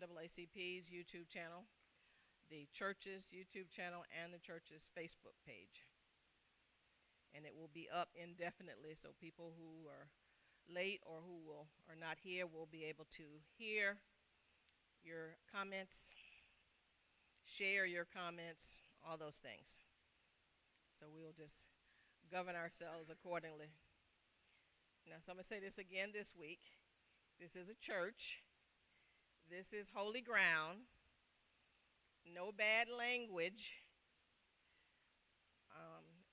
NAACP's YouTube channel, the church's YouTube channel, and the church's Facebook page. And it will be up indefinitely, so people who are late or who are not here will be able to hear your comments, share your comments, all those things. So we'll just govern ourselves accordingly. Now, so I'm going to say this again this week. This is a church. This is holy ground. No bad language.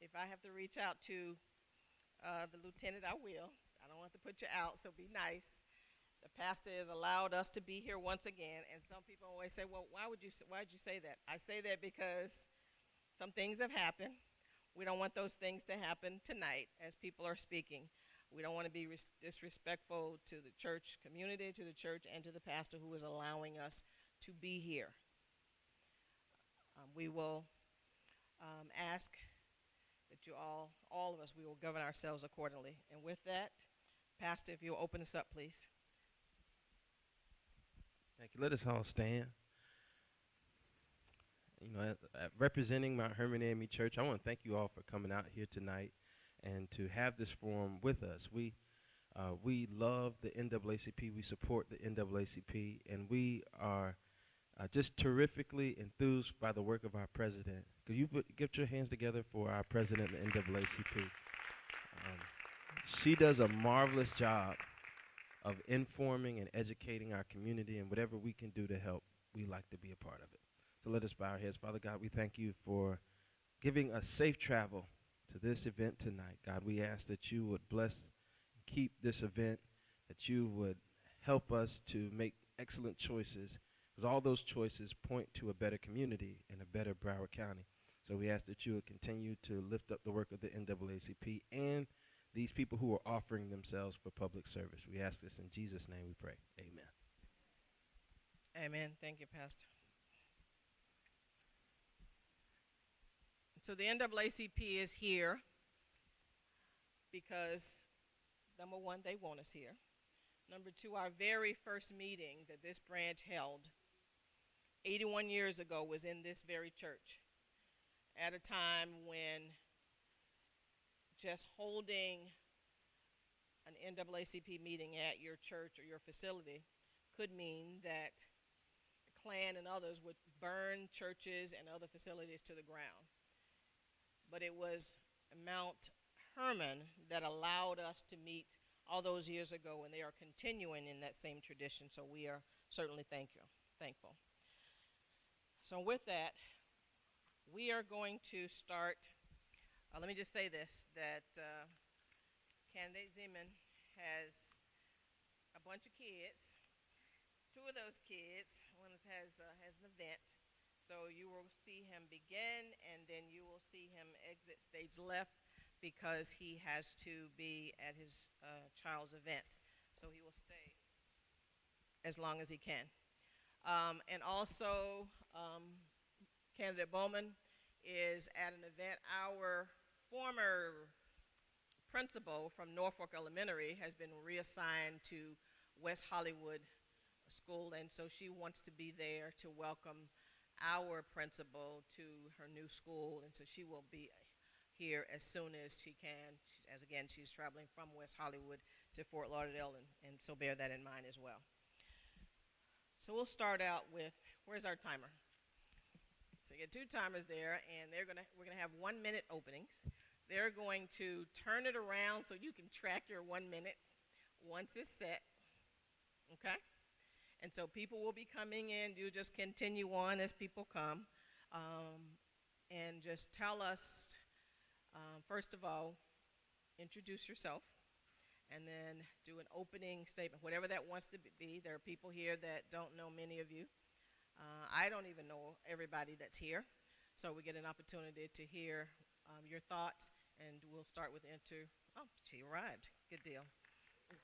If I have to reach out to the lieutenant, I will. I don't want to put you out, so be nice. The pastor has allowed us to be here once again, and some people always say, well, why'd you say that? I say that because some things have happened. We don't want those things to happen tonight as people are speaking. We don't want to be disrespectful to the church community, to the church, and to the pastor who is allowing us to be here. We will ask that you all of us, we will govern ourselves accordingly. And with that, Pastor, if you'll open us up, please. Thank you. Let us all stand. You know, representing Mount Hermon AME Church, I want to thank you all for coming out here tonight and to have this forum with us. We love the NAACP. We support the NAACP, and we are just terrifically enthused by the work of our president. Could you get your hands together for our president of the NAACP? She does a marvelous job of informing and educating our community, and whatever we can do to help, we like to be a part of it. So let us bow our heads. Father God, we thank you for giving us safe travel to this event tonight. God, we ask that you would bless and keep this event, that you would help us to make excellent choices, because all those choices point to a better community and a better Broward County. So we ask that you would continue to lift up the work of the NAACP and these people who are offering themselves for public service. We ask this in Jesus' name we pray. Amen. Amen. Thank you, Pastor. So the NAACP is here because, number one, they want us here. Number two, our very first meeting that this branch held 81 years ago was in this very church, at a time when just holding an NAACP meeting at your church or your facility could mean that the Klan and others would burn churches and other facilities to the ground. But it was Mount Hermon that allowed us to meet all those years ago, and they are continuing in that same tradition, so we are certainly thankful. So with that, we are going to start. Let me just say this, that candidate Zeman has a bunch of kids. Two of those kids, one has an event. So you will see him begin, and then you will see him exit stage left because he has to be at his child's event. So he will stay as long as he can. And also, candidate Bowman is at an event. Our former principal from Norfolk Elementary has been reassigned to West Hollywood School, and so she wants to be there to welcome our principal to her new school, and so she will be here as soon as she can. She's traveling from West Hollywood to Fort Lauderdale, and so bear that in mind as well. So we'll start out with, where's our timer? So you get two timers there, and we're gonna have 1 minute openings. They're going to turn it around so you can track your 1 minute once it's set, okay? And so people will be coming in. You just continue on as people come, and just tell us, first of all, introduce yourself, and then do an opening statement, whatever that wants to be. There are people here that don't know many of you. I don't even know everybody that's here, so we get an opportunity to hear your thoughts, and we'll start with oh, she arrived. Good deal.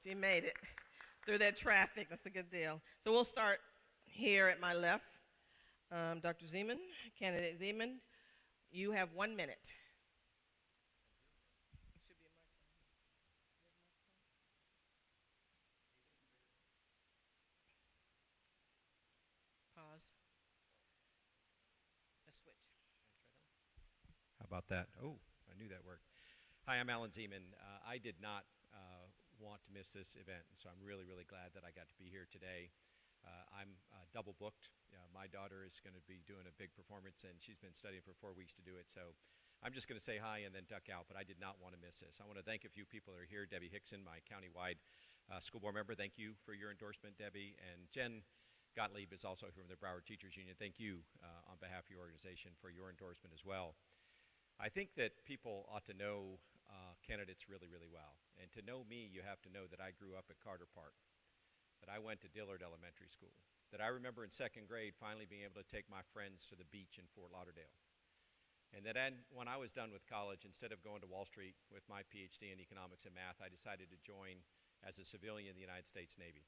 She made it through that traffic. That's a good deal. So we'll start here at my left. Dr. Zeman, candidate Zeman, you have 1 minute. about that. Oh, I knew that worked. Hi, I'm Alan Zeman. I did not want to miss this event, so I'm really, really glad that I got to be here today. I'm double booked. My daughter is going to be doing a big performance, and she's been studying for 4 weeks to do it, so I'm just going to say hi and then duck out, but I did not want to miss this. I want to thank a few people that are here. Debbie Hickson, my countywide school board member, thank you for your endorsement, Debbie. And Jen Gottlieb is also from the Broward Teachers Union. Thank you on behalf of your organization for your endorsement as well. I think that people ought to know candidates really, really well. And to know me, you have to know that I grew up at Carter Park, that I went to Dillard Elementary School, that I remember in second grade finally being able to take my friends to the beach in Fort Lauderdale. And that when I was done with college, instead of going to Wall Street with my PhD in economics and math, I decided to join as a civilian in the United States Navy.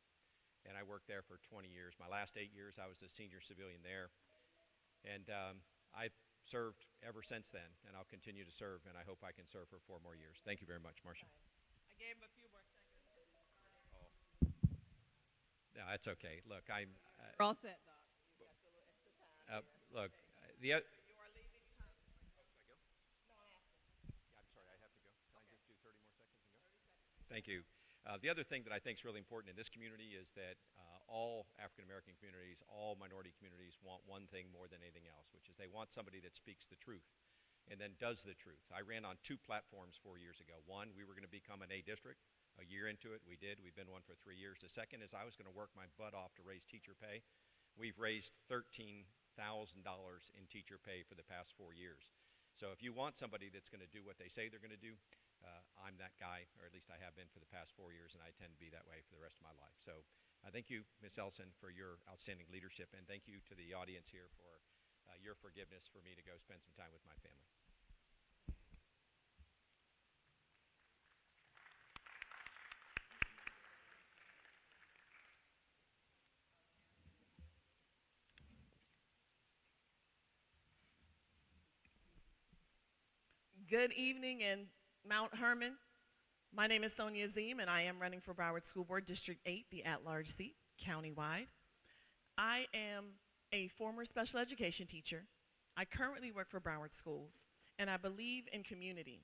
And I worked there for 20 years. My last 8 years, I was a senior civilian there. And I've served ever since then, and I'll continue to serve, and I hope I can serve for 4 more years. Thank you very much, Marcia. I gave him a few more seconds. Oh. No, that's okay. Look, We're all set, Doc. You've got a little extra time here. look, Okay. the You are leaving time. Oh, should I go? No, I'm asking. Yeah, I'm sorry, I have to go. Can I just do 30 more seconds and go? 30 seconds. Thank you. The other thing that I think is really important in this community is that all African American communities, all minority communities want one thing more than anything else, which is they want somebody that speaks the truth and then does the truth. I ran on 2 platforms 4 years ago. One, we were going to become an A district. A year into it, we did. We've been one for 3 years. The second is I was going to work my butt off to raise teacher pay. We've raised $13,000 in teacher pay for the past 4 years. So if you want somebody that's going to do what they say they're going to do, I'm that guy, or at least I have been for the past 4 years, and I intend to be that way for the rest of my life. So thank you, Ms. Elson, for your outstanding leadership, and thank you to the audience here for your forgiveness for me to go spend some time with my family. Good evening in Mount Hermon. My name is Sonia Azim, and I am running for Broward School Board District 8, the at-large seat, countywide. I am a former special education teacher. I currently work for Broward Schools, and I believe in community.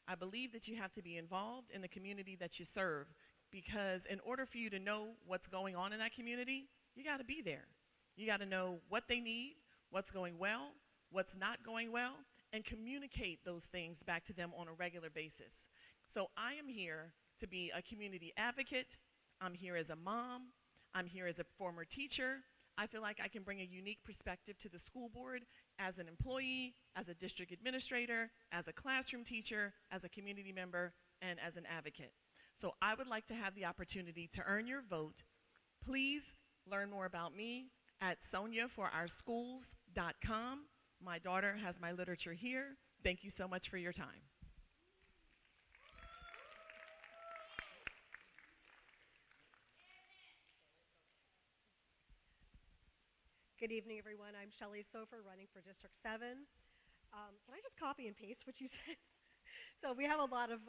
I believe that you have to be involved in the community that you serve, because in order for you to know what's going on in that community, you got to be there. You got to know what they need, what's going well, what's not going well, and communicate those things back to them on a regular basis. So I am here to be a community advocate. I'm here as a mom. I'm here as a former teacher. I feel like I can bring a unique perspective to the school board as an employee, as a district administrator, as a classroom teacher, as a community member, and as an advocate. So I would like to have the opportunity to earn your vote. Please learn more about me at soniaforOurschools.com. My daughter has my literature here. Thank you so much for your time. Good evening, everyone. I'm Shelley Sofer, running for District 7. Can I just copy and paste what you said? So we have a lot of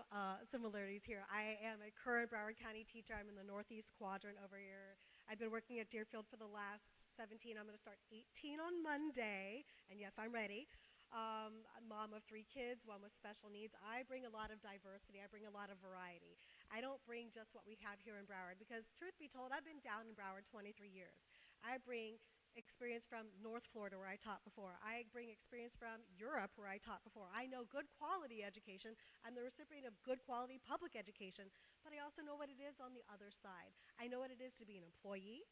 similarities here. I am a current Broward County teacher. I'm in the Northeast Quadrant over here. I've been working at Deerfield for the last 17. I'm going to start 18 on Monday, and yes, I'm ready. I'm a mom of 3 kids, one with special needs. I bring a lot of diversity. I bring a lot of variety. I don't bring just what we have here in Broward, because truth be told, I've been down in Broward 23 years. I bring experience from North Florida, where I taught before. I bring experience from Europe, where I taught before. I know good quality education. I'm the recipient of good quality public education, but I also know what it is on the other side. I know what it is to be an employee.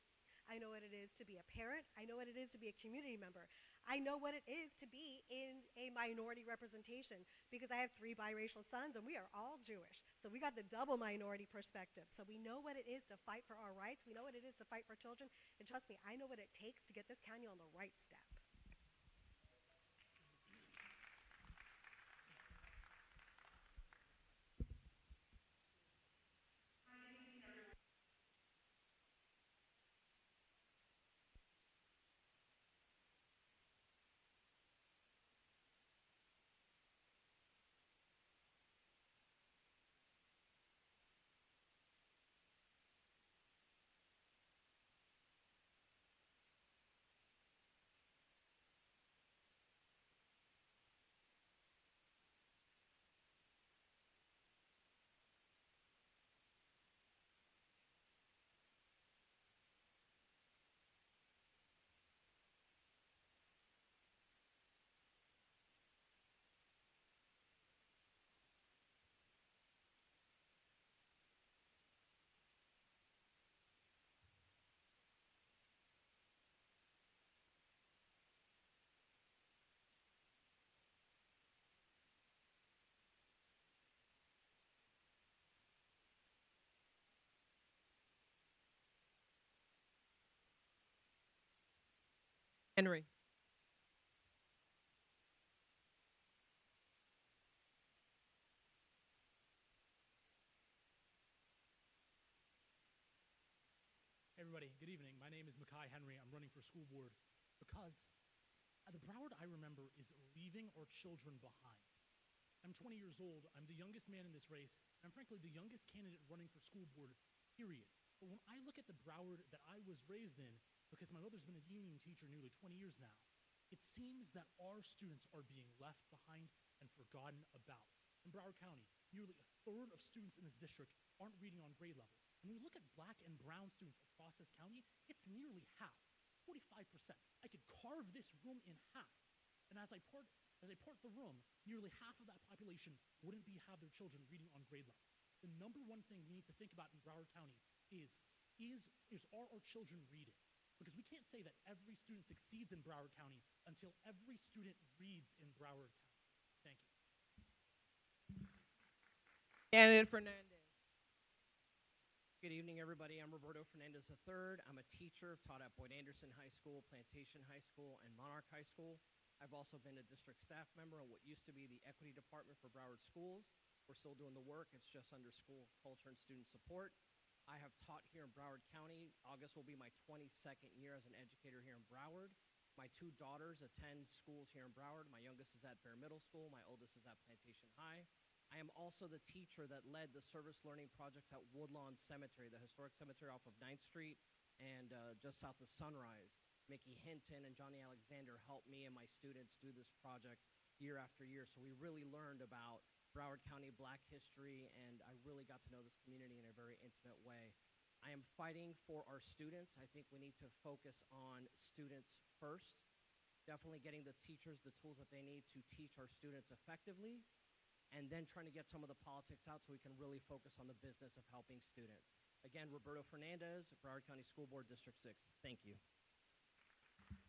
I know what it is to be a parent. I know what it is to be a community member. I know what it is to be in a minority representation, because I have 3 biracial sons, and we are all Jewish. So we got the double minority perspective. So we know what it is to fight for our rights. We know what it is to fight for children. And trust me, I know what it takes to get this county on the right step. Henry. Hey everybody, good evening. My name is Mackay Henry. I'm running for school board because the Broward I remember is leaving our children behind. I'm 20 years old. I'm the youngest man in this race. And I'm frankly the youngest candidate running for school board, period. But when I look at the Broward that I was raised in, because my mother's been a union teacher nearly 20 years now, it seems that our students are being left behind and forgotten about. In Broward County, nearly a third of students in this district aren't reading on grade level. When we look at black and brown students across this county, it's nearly half, 45%. I could carve this room in half. And as I part the room, nearly half of that population wouldn't have their children reading on grade level. The number one thing we need to think about in Broward County is are our children reading? Because we can't say that every student succeeds in Broward County until every student reads in Broward County. Thank you. Candidate Fernandez. Good evening, everybody. I'm Roberto Fernandez III. I'm a teacher, taught at Boyd Anderson High School, Plantation High School, and Monarch High School. I've also been a district staff member in what used to be the Equity Department for Broward Schools. We're still doing the work. It's just under School Culture and Student Support. I have taught here in Broward County. August will be my 22nd year as an educator here in Broward. My two daughters attend schools here in Broward. My youngest is at Bear Middle School. My oldest is at Plantation High. I am also the teacher that led the service learning projects at Woodlawn Cemetery, the historic cemetery off of 9th Street and just south of Sunrise. Mickey Hinton and Johnny Alexander helped me and my students do this project year after year. So we really learned about Broward County Black history, and I really got to know this community in a very intimate way. I am fighting for our students. I think we need to focus on students first, definitely getting the teachers the tools that they need to teach our students effectively, and then trying to get some of the politics out so we can really focus on the business of helping students. Again, Roberto Fernandez, Broward County School Board, District 6. Thank you.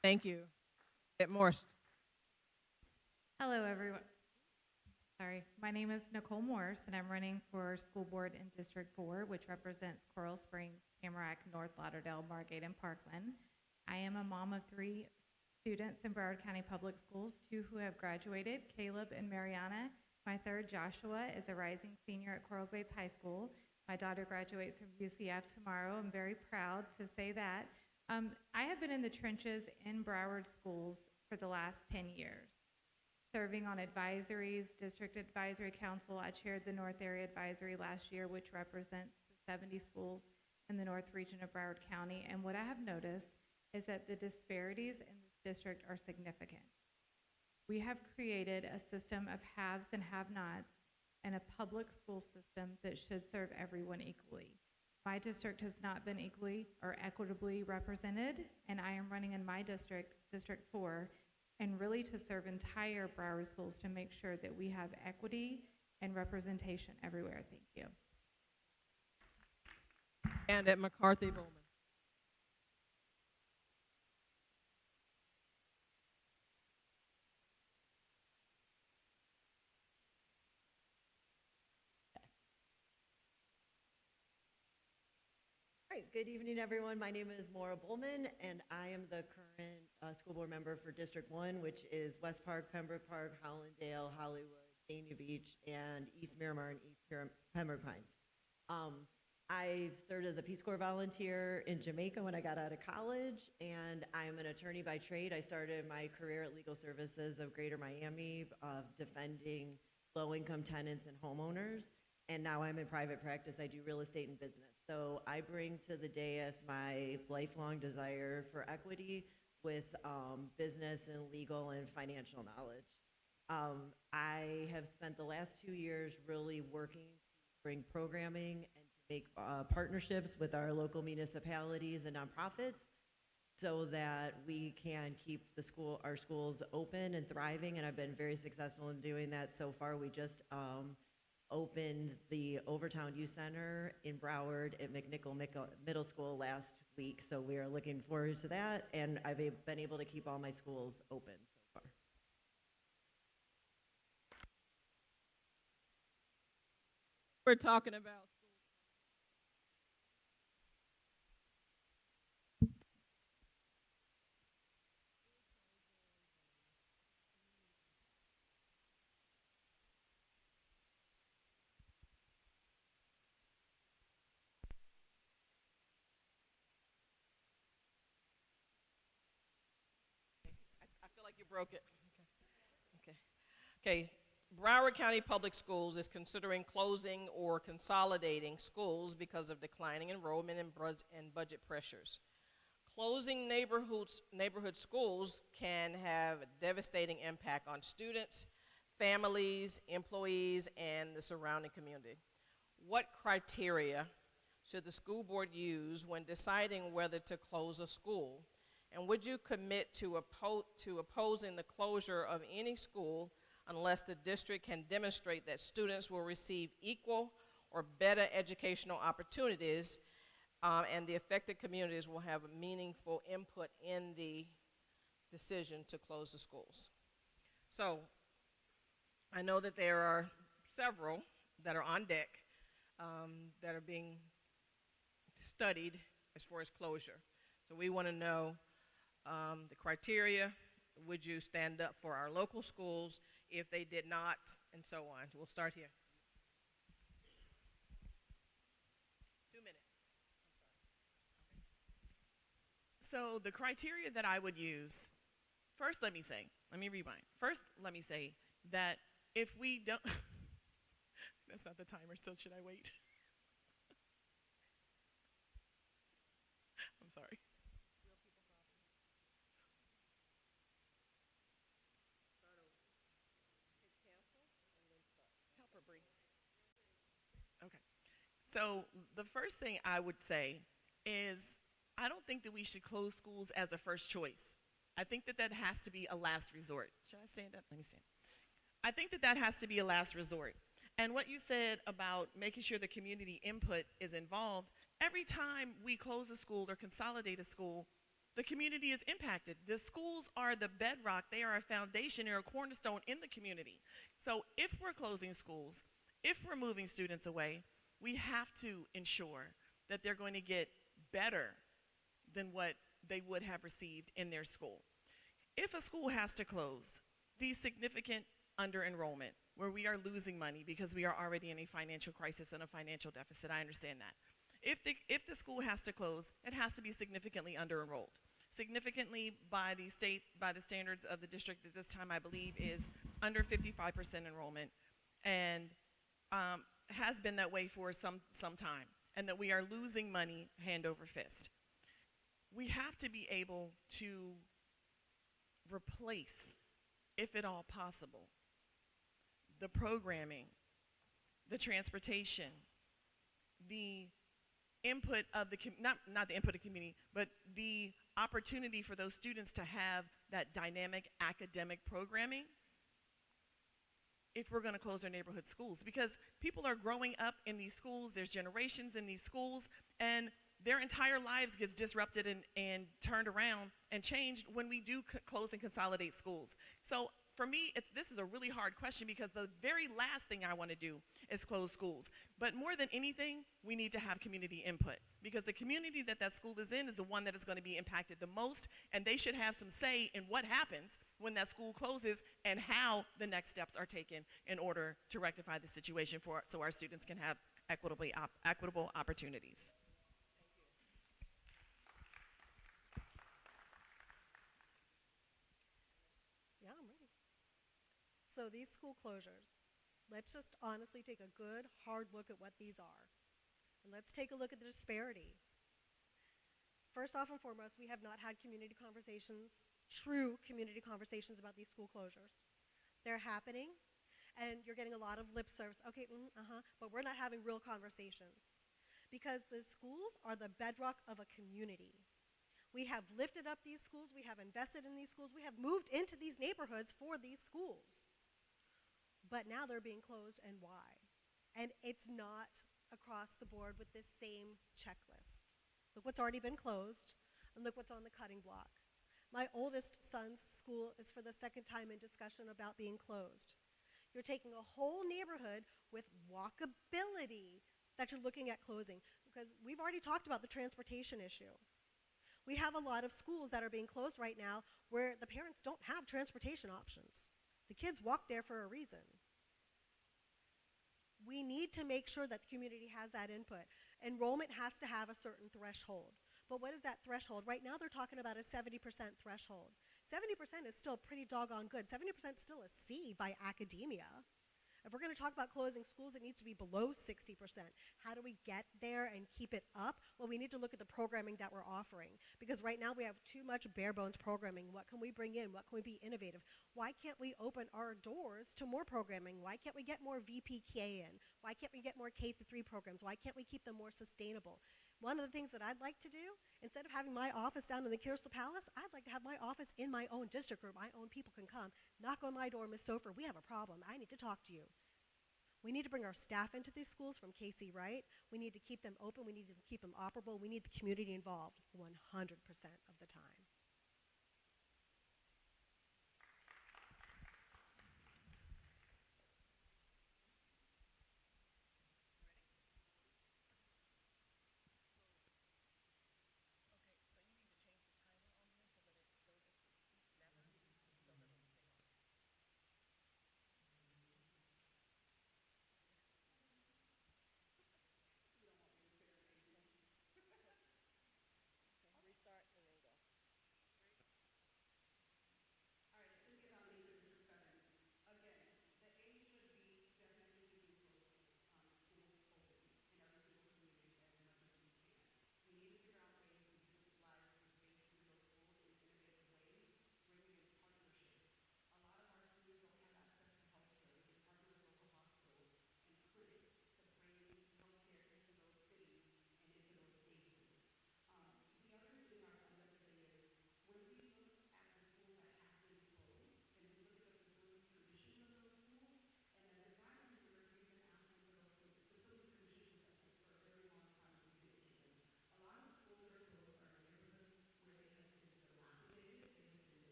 Thank you. At Morst. Hello, everyone. Sorry, my name is Nicole Morse, and I'm running for school board in District 4, which represents Coral Springs, Tamarack, North Lauderdale, Margate, and Parkland. I am a mom of 3 students in Broward County Public Schools, 2 who have graduated, Caleb and Mariana. My 3rd, Joshua, is a rising senior at Coral Glades High School. My daughter graduates from UCF tomorrow. I'm very proud to say that. I have been in the trenches in Broward schools for the last 10 years. Serving on advisories, District Advisory Council. I chaired the North Area Advisory last year, which represents 70 schools in the North region of Broward County. And what I have noticed is that the disparities in this district are significant. We have created a system of haves and have-nots and a public school system that should serve everyone equally. My district has not been equally or equitably represented, and I am running in my district, District 4, and really to serve entire Broward schools to make sure that we have equity and representation everywhere. Thank you. And at McCarthy Bowman. All right, good evening, everyone. My name is Maura Bullman, and I am the current school board member for District 1, which is West Park, Pembroke Park, Hollandale, Hollywood, Dania Beach, and East Miramar and East Pembroke Pines. I've served as a Peace Corps volunteer in Jamaica when I got out of college, and I'm an attorney by trade. I started my career at Legal Services of Greater Miami, defending low-income tenants and homeowners, and now I'm in private practice. I do real estate and business. So I bring to the dais my lifelong desire for equity with business and legal and financial knowledge. I have spent the last 2 years really working to bring programming and to make partnerships with our local municipalities and nonprofits so that we can keep our schools open and thriving, and I've been very successful in doing that so far. We just opened the Overtown Youth Center in Broward at McNichol Middle School last week, so we are looking forward to that, and I've been able to keep all my schools open so far. We're talking about broke it. Okay. Okay. Broward County Public Schools is considering closing or consolidating schools because of declining enrollment and budget pressures. Closing neighborhood schools can have a devastating impact on students, families, employees, and the surrounding community. What criteria should the school board use when deciding whether to close a school? And would you commit to opposing the closure of any school unless the district can demonstrate that students will receive equal or better educational opportunities and the affected communities will have a meaningful input in the decision to close the schools? So I know that there are several that are on deck that are being studied as far as closure. So we want to know the criteria. Would you stand up for our local schools if they did not, and so on? We'll start here. 2 minutes. So the criteria that I would use, first let me rewind. First, let me say that if we don't, that's not the timer, so should I wait? I'm sorry. Okay. So the first thing I would say is I don't think that we should close schools as a first choice. I think that that has to be a last resort. Should I stand up? Let me stand. I think that that has to be a last resort. And what you said about making sure the community input is involved, every time we close a school or consolidate a school, the community is impacted. The schools are the bedrock. They are a foundation. They're a cornerstone in the community. So if we're closing schools, if we're moving students away, we have to ensure that they're going to get better than what they would have received in their school. If a school has to close, the significant under-enrollment, where we are losing money because we are already in a financial crisis and a financial deficit, I understand that. If the school has to close, it has to be significantly under-enrolled. Significantly by the standards of the district at this time, I believe, is under 55% enrollment, and has been that way for some time, and that we are losing money hand over fist. We have to be able to replace, if at all possible, the programming, the transportation, the input of the, not the input of the community, but the opportunity for those students to have that dynamic academic programming if we're going to close our neighborhood schools. Because people are growing up in these schools, there's generations in these schools, and their entire lives gets disrupted and turned around and changed when we do close and consolidate schools. So for me, this is a really hard question because the very last thing I want to do is close schools. But more than anything, we need to have community input, because the community that school is in is the one that is going to be impacted the most, and they should have some say in what happens when that school closes and how the next steps are taken in order to rectify the situation so our students can have equitable opportunities. Yeah, I'm ready. So these school closures, let's just honestly take a good, hard look at what these are. And let's take a look at the disparity. First off and foremost, we have not had community conversations, true community conversations about these school closures. They're happening, and you're getting a lot of lip service. Okay, but we're not having real conversations. Because the schools are the bedrock of a community. We have lifted up these schools, we have invested in these schools, we have moved into these neighborhoods for these schools. But now they're being closed, and why? And it's not across the board with this same checklist. Look what's already been closed, and look what's on the cutting block. My oldest son's school is for the second time in discussion about being closed. You're taking a whole neighborhood with walkability that you're looking at closing, because we've already talked about the transportation issue. We have a lot of schools that are being closed right now where the parents don't have transportation options. The kids walk there for a reason. We need to make sure that the community has that input. Enrollment has to have a certain threshold. But what is that threshold? Right now they're talking about a 70% threshold. 70% is still pretty doggone good. 70% is still a C by academia. If we're going to talk about closing schools, it needs to be below 60%. How do we get there and keep it up? Well, we need to look at the programming that we're offering, because right now we have too much bare bones programming. What can we bring in? What can we be innovative? Why can't we open our doors to more programming? Why can't we get more VPK in? Why can't we get more K-3 programs? Why can't we keep them more sustainable? One of the things that I'd like to do, instead of having my office down in the Crystal Palace, I'd like to have my office in my own district where my own people can come, knock on my door, Ms. Sofer, we have a problem. I need to talk to you. We need to bring our staff into these schools from Casey Wright. We need to keep them open. We need to keep them operable. We need the community involved 100% of the time.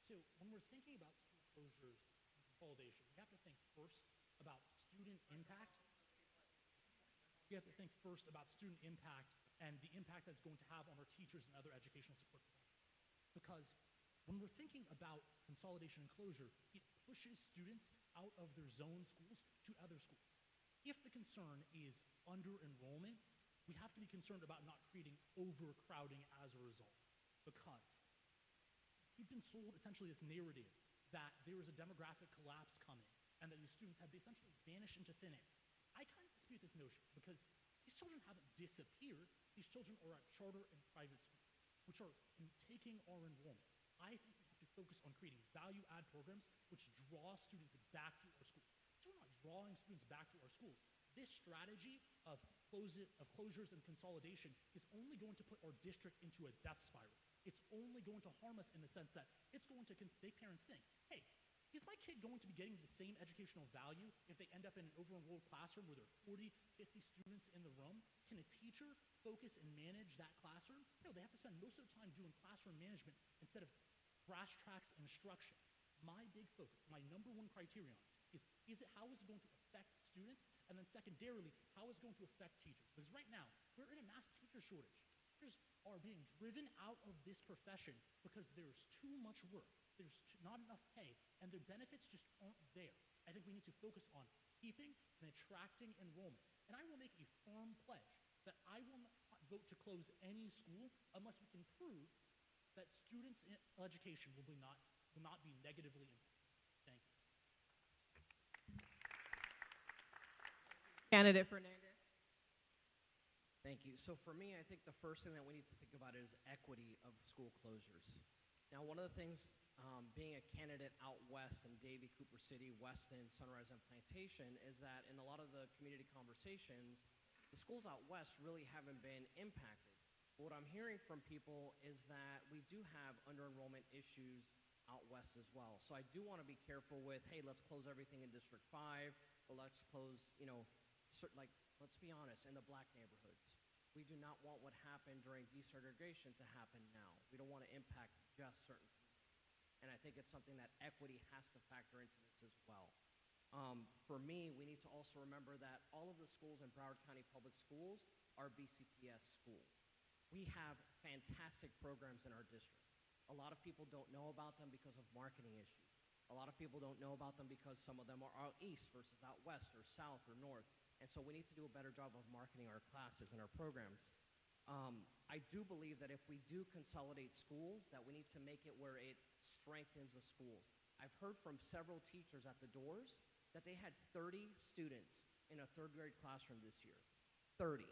So when we're thinking about school closures and consolidation, we have to think first about student impact. We have to think first about student impact and the impact that it's going to have on our teachers and other educational support professionals. Because when we're thinking about consolidation and closure, it pushes students out of their zone schools to other schools. If the concern is under-enrollment, we have to be concerned about not creating overcrowding as a result. Because we've been sold essentially this narrative that there is a demographic collapse coming and that these students have essentially vanished into thin air. I kind of dispute this notion because these children haven't disappeared. These children are at charter and private schools, which are taking our enrollment. I think we have to focus on creating value-add programs which draw students back to our schools. So we're not drawing students back to our schools. This strategy of closures and consolidation is only going to put our district into a death spiral. It's only going to harm us in the sense that it's going to make parents think, hey, is my kid going to be getting the same educational value if they end up in an over-enrolled classroom where there are 40, 50 students in the room? Can a teacher focus and manage that classroom? No, they have to spend most of their time doing classroom management instead of brass tracks instruction. My big focus, my number one criterion is how is it going to affect students? And then secondarily, how is it going to affect teachers? Because right now, we're in a mass teacher shortage. Teachers are being driven out of this profession because there's too much work. There's not enough pay, and their benefits just aren't there. I think we need to focus on keeping and attracting enrollment. And I will make a firm pledge that I will not vote to close any school unless we can prove that students in education will not be negatively impacted. Thank you. Candidate Fernandez. Thank you. So for me, I think the first thing that we need to think about is equity of school closures. Now, one of the things, being a candidate out west in Davie, Cooper City, Weston, Sunrise, and Plantation, is that in a lot of the community conversations, the schools out west really haven't been impacted. But what I'm hearing from people is that we do have under-enrollment issues out west as well. So I do want to be careful with, hey, let's close everything in District 5, but let's close, let's be honest, in the black neighborhoods. We do not want what happened during desegregation to happen now. We don't want to impact just certain communities. And I think it's something that equity has to factor into this as well. For me, we need to also remember that all of the schools in Broward County Public Schools are BCPS schools. We have fantastic programs in our district. A lot of people don't know about them because of marketing issues. A lot of people don't know about them because some of them are out east versus out west or south or north. And so we need to do a better job of marketing our classes and our programs. I do believe that if we do consolidate schools, that we need to make it where it strengthens the schools. I've heard from several teachers at the doors that they had 30 students in a third grade classroom this year. 30.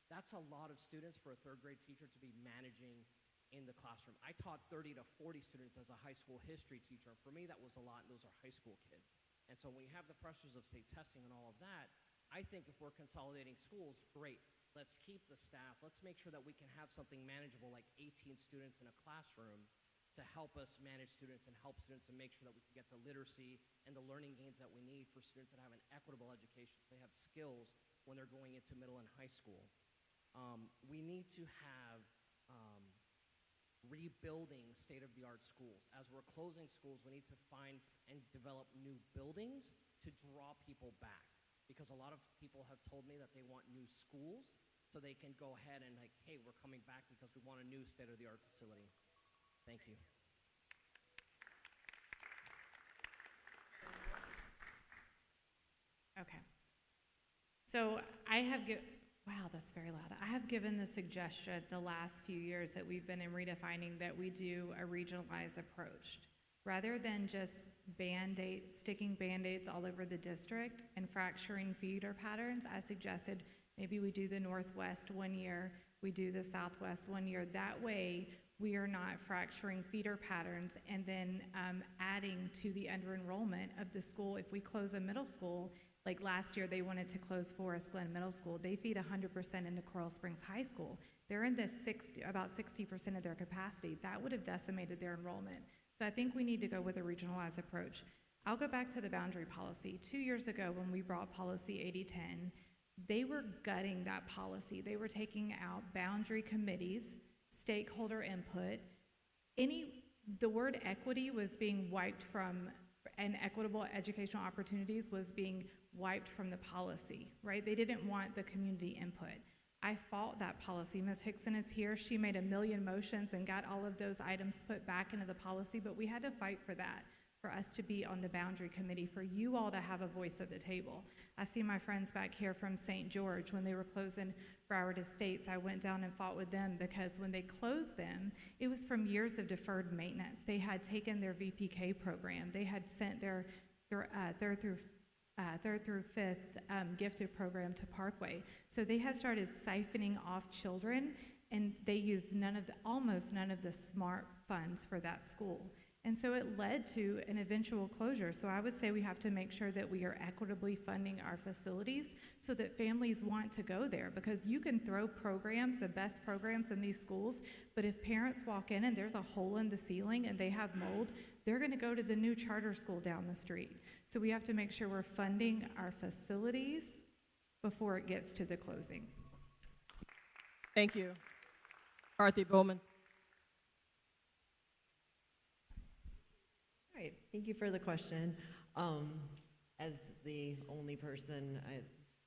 That's a lot of students for a third grade teacher to be managing in the classroom. I taught 30 to 40 students as a high school history teacher, and for me that was a lot, and those are high school kids. And so when you have the pressures of state testing and all of that, I think if we're consolidating schools, great. Let's keep the staff. Let's make sure that we can have something manageable like 18 students in a classroom to help us manage students and help students and make sure that we can get the literacy and the learning gains that we need for students that have an equitable education, so they have skills when they're going into middle and high school. We need to have rebuilding state-of-the-art schools. As we're closing schools, we need to find and develop new buildings to draw people back. Because a lot of people have told me that they want new schools so they can go ahead and hey, we're coming back because we want a new state-of-the-art facility. Thank you. Okay. So I have wow, that's very loud. I have given the suggestion the last few years that we've been in redefining that we do a regionalized approach. Rather than just sticking Band-Aids all over the district and fracturing feeder patterns, I suggested maybe we do the Northwest one year, we do the Southwest one year. That way, we are not fracturing feeder patterns and then adding to the under-enrollment of the school. If we close a middle school, like last year they wanted to close Forest Glen Middle School, they feed 100% into Coral Springs High School. They're in this about 60% of their capacity. That would have decimated their enrollment. So I think we need to go with a regionalized approach. I'll go back to the boundary policy. 2 years ago when we brought policy 8010, they were gutting that policy. They were taking out boundary committees, stakeholder input. The word equity was being wiped from, and equitable educational opportunities was being wiped from the policy, right? They didn't want the community input. I fought that policy. Ms. Hickson is here. She made 1 million motions and got all of those items put back into the policy, but we had to fight for that, for us to be on the boundary committee, for you all to have a voice at the table. I see my friends back here from St. George. When they were closing Broward Estates, I went down and fought with them because when they closed them, it was from years of deferred maintenance. They had taken their VPK program. They had sent their third through fifth gifted program to Parkway. So they had started siphoning off children, and they used almost none of the SMART funds for that school. And so it led to an eventual closure. So I would say we have to make sure that we are equitably funding our facilities so that families want to go there, because you can throw programs, the best programs in these schools, but if parents walk in and there's a hole in the ceiling and they have mold, they're going to go to the new charter school down the street. So we have to make sure we're funding our facilities before it gets to the closing. Thank you. Carthy Bowman. All right, thank you for the question. As the only person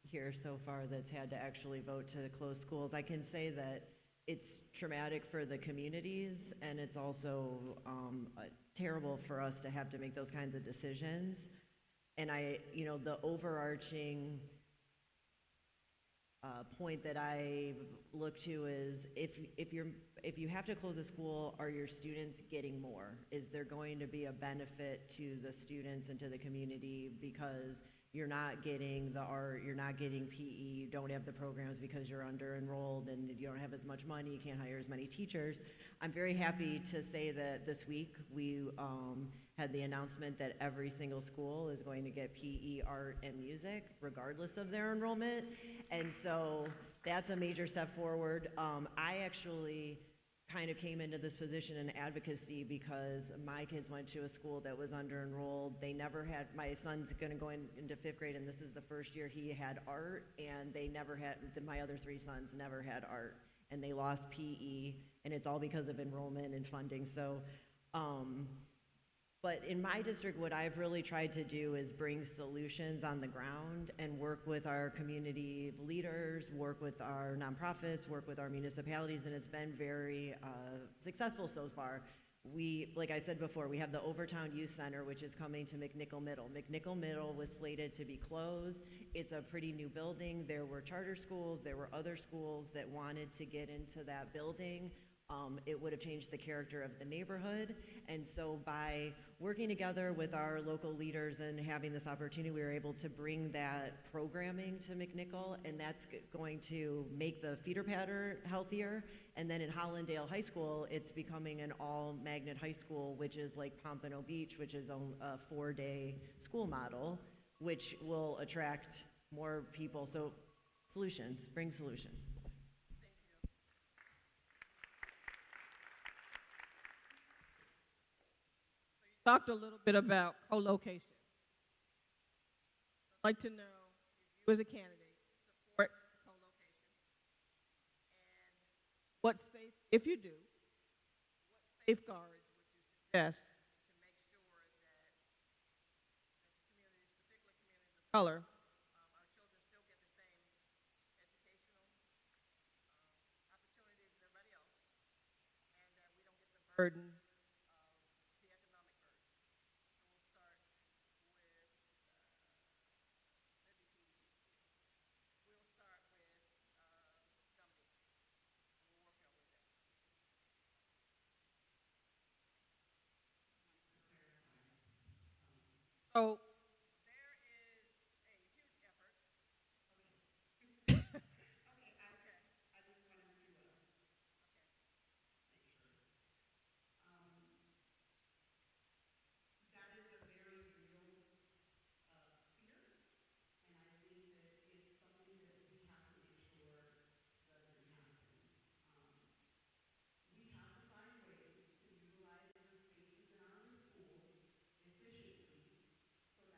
here so far that's had to actually vote to close schools, I can say that it's traumatic for the communities, and it's also terrible for us to have to make those kinds of decisions. And the overarching point that I look to is if you have to close a school, are your students getting more? Is there going to be a benefit to the students and to the community because you're not getting the art, you're not getting PE, you don't have the programs because you're under enrolled and you don't have as much money, you can't hire as many teachers. I'm very happy to say that this week we had the announcement that every single school is going to get PE, art, and music, regardless of their enrollment. And so that's a major step forward. I actually kind of came into this position in advocacy because my kids went to a school that was under enrolled. They never had, my son's going to go into 5th grade, and this is the first year he had art, and they never had, my other 3 sons never had art, and they lost PE, and it's all because of enrollment and funding. So, but in my district, what I've really tried to do is bring solutions on the ground and work with our community leaders, work with our nonprofits, work with our municipalities, and it's been very successful so far. Like I said before, we have the Overtown Youth Center, which is coming to McNichol Middle. McNichol Middle was slated to be closed. It's a pretty new building. There were charter schools, there were other schools that wanted to get into that building. It would have changed the character of the neighborhood. And so by working together with our local leaders and having this opportunity, we were able to bring that programming to McNichol, and that's going to make the feeder pattern healthier. And then in Hollandale High School, it's becoming an all-magnet high school, which is like Pompano Beach, which is a 4-day school model, which will attract more people. So solutions, bring solutions. Talked a little bit about co-location. I'd like to know if you as a candidate support co-location, and what if you do, what safeguards would you suggest to make sure that communities, particularly communities of color, our children still get the same educational opportunities as everybody else, and that we don't get the burden. So there is a huge effort.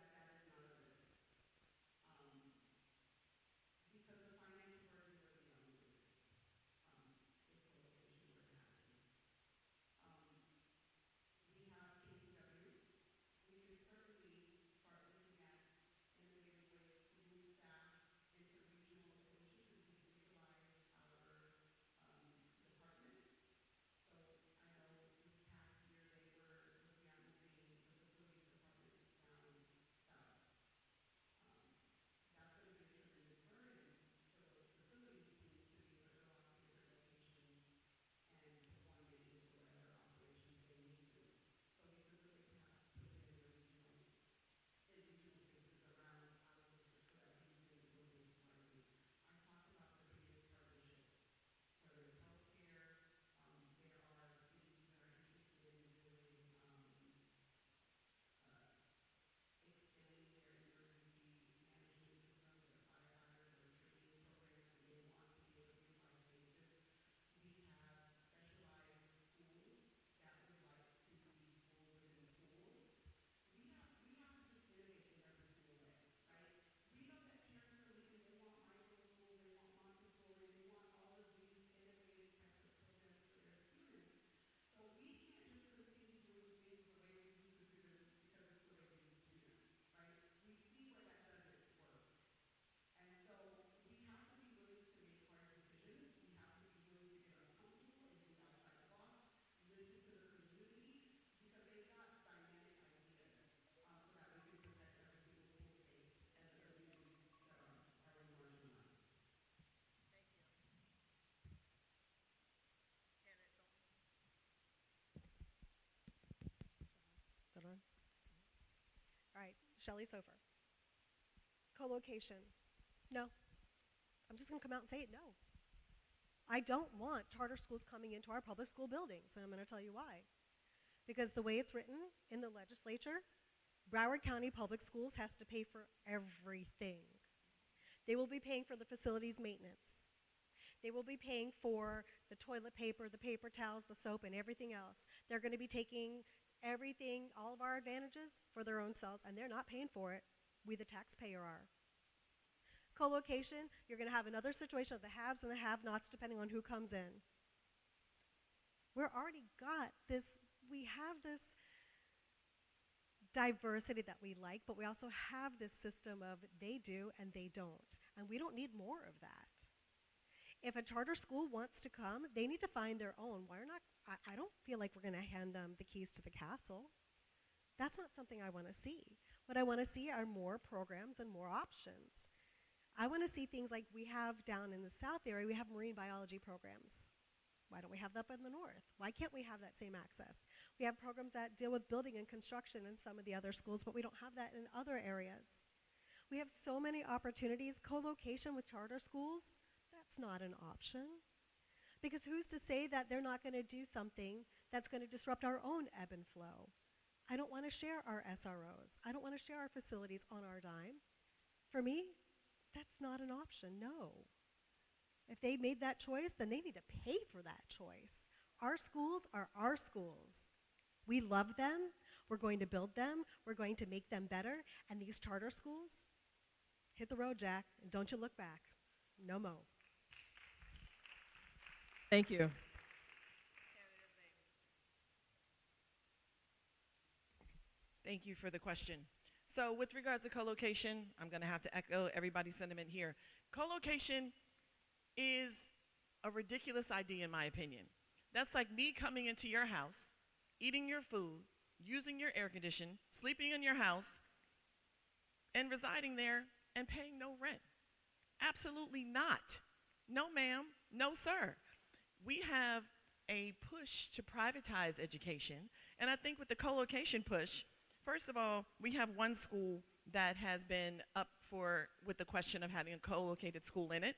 Shelley Sofer. Co-location. No. I'm just going to come out and say it, no. I don't want charter schools coming into our public school buildings, and I'm going to tell you why. Because the way it's written in the legislature, Broward County Public Schools has to pay for everything. They will be paying for the facilities maintenance. They will be paying for the toilet paper, the paper towels, the soap, and everything else. They're going to be taking everything, all of our advantages, for their own selves, and they're not paying for it. We, the taxpayer, are. Co-location, you're going to have another situation of the haves and the have-nots depending on who comes in. We're already got this, we have this diversity that we like, but we also have this system of they do and they don't. And we don't need more of that. If a charter school wants to come, they need to find their own. Why not? I don't feel like we're going to hand them the keys to the castle. That's not something I want to see. What I want to see are more programs and more options. I want to see things like we have down in the South area, we have marine biology programs. Why don't we have that up in the North? Why can't we have that same access? We have programs that deal with building and construction in some of the other schools, but we don't have that in other areas. We have so many opportunities. Co-location with charter schools, that's not an option. Because who's to say that they're not going to do something that's going to disrupt our own ebb and flow? I don't want to share our SROs. I don't want to share our facilities on our dime. For me, that's not an option, no. If they made that choice, then they need to pay for that choice. Our schools are our schools. We love them. We're going to build them. We're going to make them better. And these charter schools, hit the road, Jack, and don't you look back. No mo. Thank you. Thank you for the question. So with regards to co-location, I'm going to have to echo everybody's sentiment here. Co-location is a ridiculous idea in my opinion. That's like me coming into your house, eating your food, using your air conditioning, sleeping in your house, and residing there and paying no rent. Absolutely not. No ma'am, no sir. We have a push to privatize education, and I think with the co-location push, first of all, we have one school that has been up with the question of having a co-located school in it,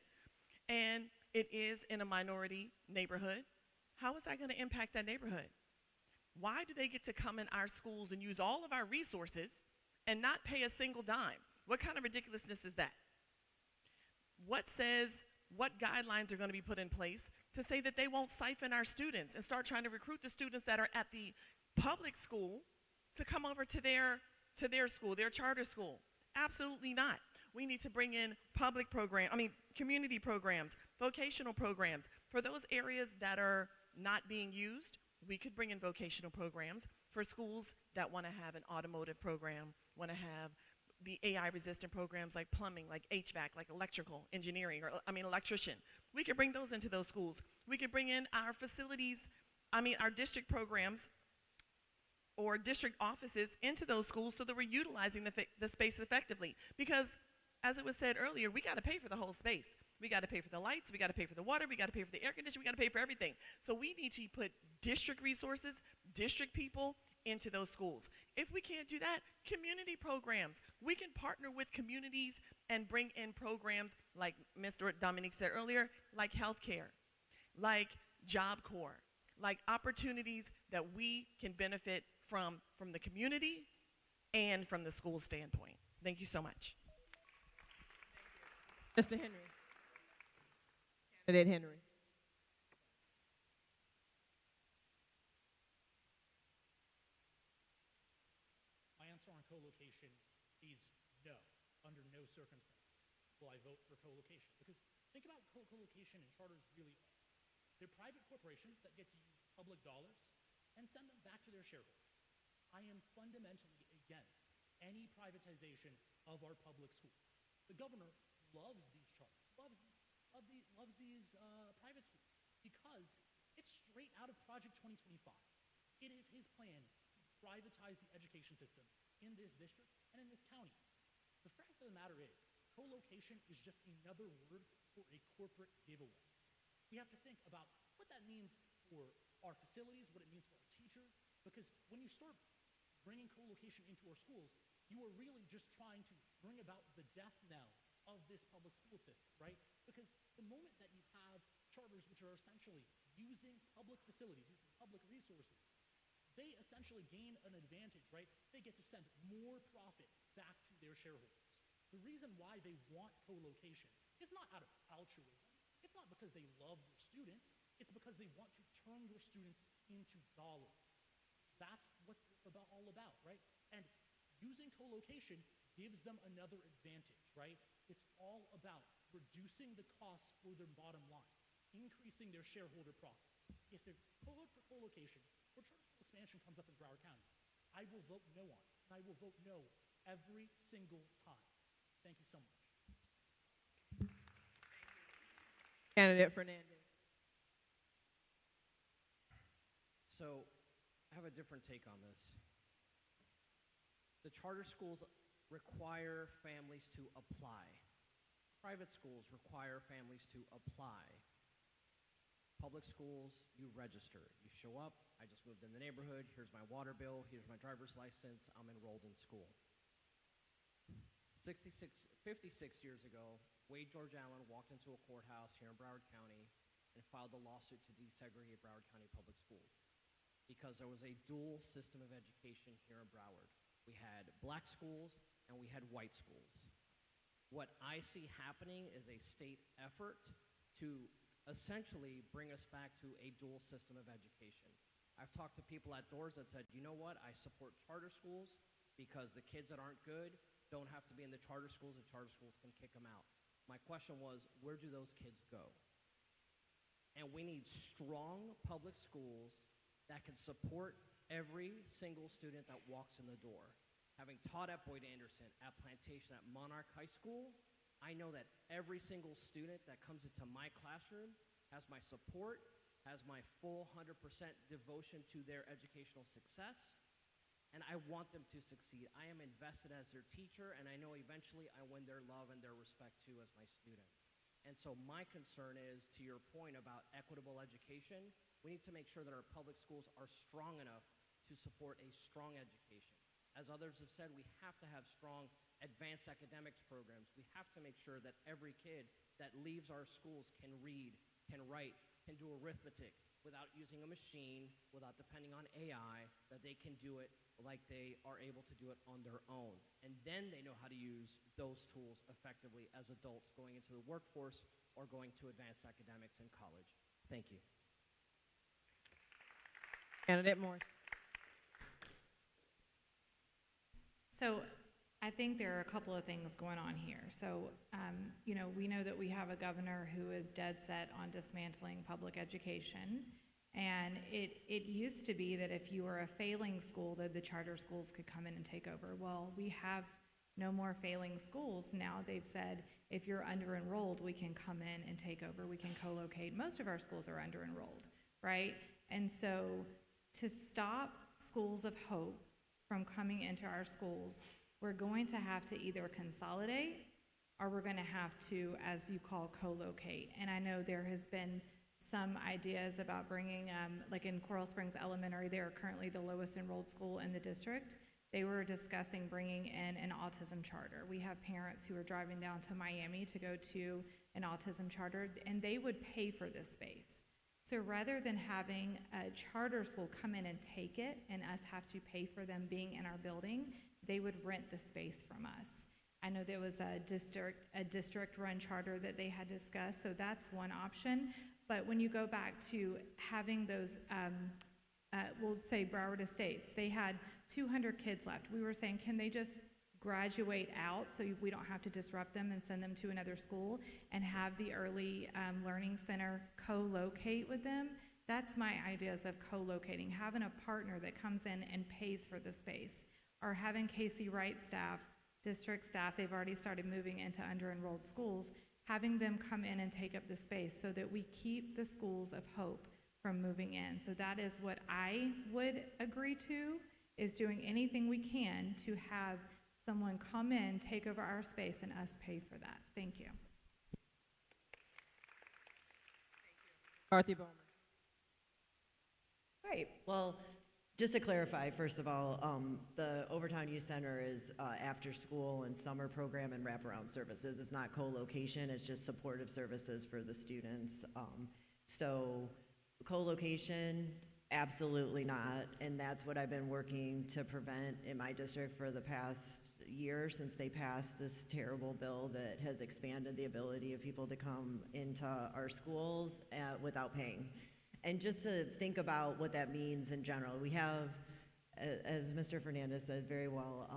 and it is in a minority neighborhood. How is that going to impact that neighborhood? Why do they get to come in our schools and use all of our resources and not pay a single dime? What kind of ridiculousness is that? What guidelines are going to be put in place to say that they won't siphon our students and start trying to recruit the students that are at the public school to come over to their school, their charter school? Absolutely not. We need to bring in community programs, vocational programs. For those areas that are not being used, we could bring in vocational programs. For schools that want to have an automotive program, want to have the AI-resistant programs like plumbing, like HVAC, like electrical engineering, electrician. We could bring those into those schools. We could bring in our facilities, our district programs or district offices into those schools so that we're utilizing the space effectively. Because, as it was said earlier, we got to pay for the whole space. We got to pay for the lights, we got to pay for the water, we got to pay for the air conditioning, we got to pay for everything. So we need to put district resources, district people into those schools. If we can't do that, community programs. We can partner with communities and bring in programs like Mr. Dominique said earlier, like healthcare, like Job Corps, like opportunities that we can benefit from the community and from the school standpoint. Thank you so much. Mr. Henry. Candidate Henry. My answer on co-location is no. Under no circumstances will I vote for co-location. Because think about co-location and charters really are. They're private corporations that get to use public dollars and send them back to their shareholders. I am fundamentally against any privatization of our public schools. The governor loves these charters, loves these private schools, because it's straight out of Project 2025. It is his plan to privatize the education system in this district and in this county. The fact of the matter is, co-location is just another word for a corporate giveaway. We have to think about what that means for our facilities, what it means for our teachers, because when you start bringing co-location into our schools, you are really just trying to bring about the death knell of this public school system, right? Because the moment that you have charters which are essentially using public facilities, using public resources, they essentially gain an advantage, right? They get to send more profit back to their shareholders. The reason why they want co-location is not out of altruism. It's not because they love their students. It's because they want to turn their students into dollars. That's what they're all about, right? And using co-location gives them another advantage, right? It's all about reducing the costs for their bottom line, increasing their shareholder profit. If they vote for co-location or charter school expansion comes up in Broward County, I will vote no on it, and I will vote no every single time. Thank you so much. Candidate Fernandez. So I have a different take on this. The charter schools require families to apply. Private schools require families to apply. Public schools, you register. You show up, I just moved in the neighborhood, here's my water bill, here's my driver's license, I'm enrolled in school. 56 years ago, Wade George Allen walked into a courthouse here in Broward County and filed a lawsuit to desegregate Broward County public schools because there was a dual system of education here in Broward. We had black schools and we had white schools. What I see happening is a state effort to essentially bring us back to a dual system of education. I've talked to people at doors that said, you know what, I support charter schools because the kids that aren't good don't have to be in the charter schools can kick them out. My question was, where do those kids go? And we need strong public schools that can support every single student that walks in the door. Having taught at Boyd Anderson, at Plantation, at Monarch High School, I know that every single student that comes into my classroom has my support, has my full 100% devotion to their educational success, and I want them to succeed. I am invested as their teacher, and I know eventually I win their love and their respect too as my student. And so my concern is, to your point about equitable education, we need to make sure that our public schools are strong enough to support a strong education. As others have said, we have to have strong advanced academics programs. We have to make sure that every kid that leaves our schools can read, can write, can do arithmetic without using a machine, without depending on AI, that they can do it like they are able to do it on their own. And then they know how to use those tools effectively as adults going into the workforce or going to advanced academics in college. Thank you. Candidate Morris. So I think there are a couple of things going on here. So, we know that we have a governor who is dead set on dismantling public education. And it used to be that if you were a failing school, that the charter schools could come in and take over. Well, we have no more failing schools. Now they've said, if you're under-enrolled, we can come in and take over. We can co-locate. Most of our schools are under-enrolled, right? And so to stop schools of hope from coming into our schools, we're going to have to either consolidate or we're going to have to, as you call, co-locate. And I know there has been some ideas about bringing, like in Coral Springs Elementary, they are currently the lowest enrolled school in the district. They were discussing bringing in an autism charter. We have parents who are driving down to Miami to go to an autism charter, and they would pay for this space. So rather than having a charter school come in and take it and us have to pay for them being in our building, they would rent the space from us. I know there was a district-run charter that they had discussed, so that's one option. But when you go back to having those, we'll say Broward Estates, they had 200 kids left. We were saying, can they just graduate out so we don't have to disrupt them and send them to another school and have the early learning center co-locate with them? That's my ideas of co-locating, having a partner that comes in and pays for the space, or having Casey Wright staff, district staff, they've already started moving into under-enrolled schools, having them come in and take up the space so that we keep the schools of hope from moving in. So that is what I would agree to, is doing anything we can to have someone come in, take over our space, and us pay for that. Thank you. Carthy Bowman. Great. Well, Just to clarify, first of all, the Overtown Youth Center is after school and summer program and wraparound services. It's not co-location, it's just supportive services for the students. So co-location, absolutely not, and that's what I've been working to prevent in my district for the past year since they passed this terrible bill that has expanded the ability of people to come into our schools without paying. And just to think about what that means in general, we have, as Mr. Fernandez said very well,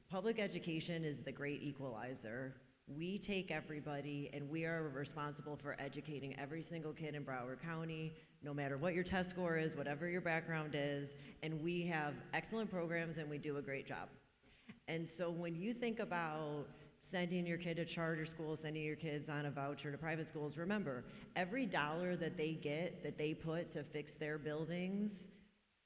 public education is the great equalizer. We take everybody and we are responsible for educating every single kid in Broward County, no matter what your test score is, whatever your background is, and we have excellent programs and we do a great job. And so when you think about sending your kid to charter schools, sending your kids on a voucher to private schools, remember, every dollar that they get, that they put to fix their buildings,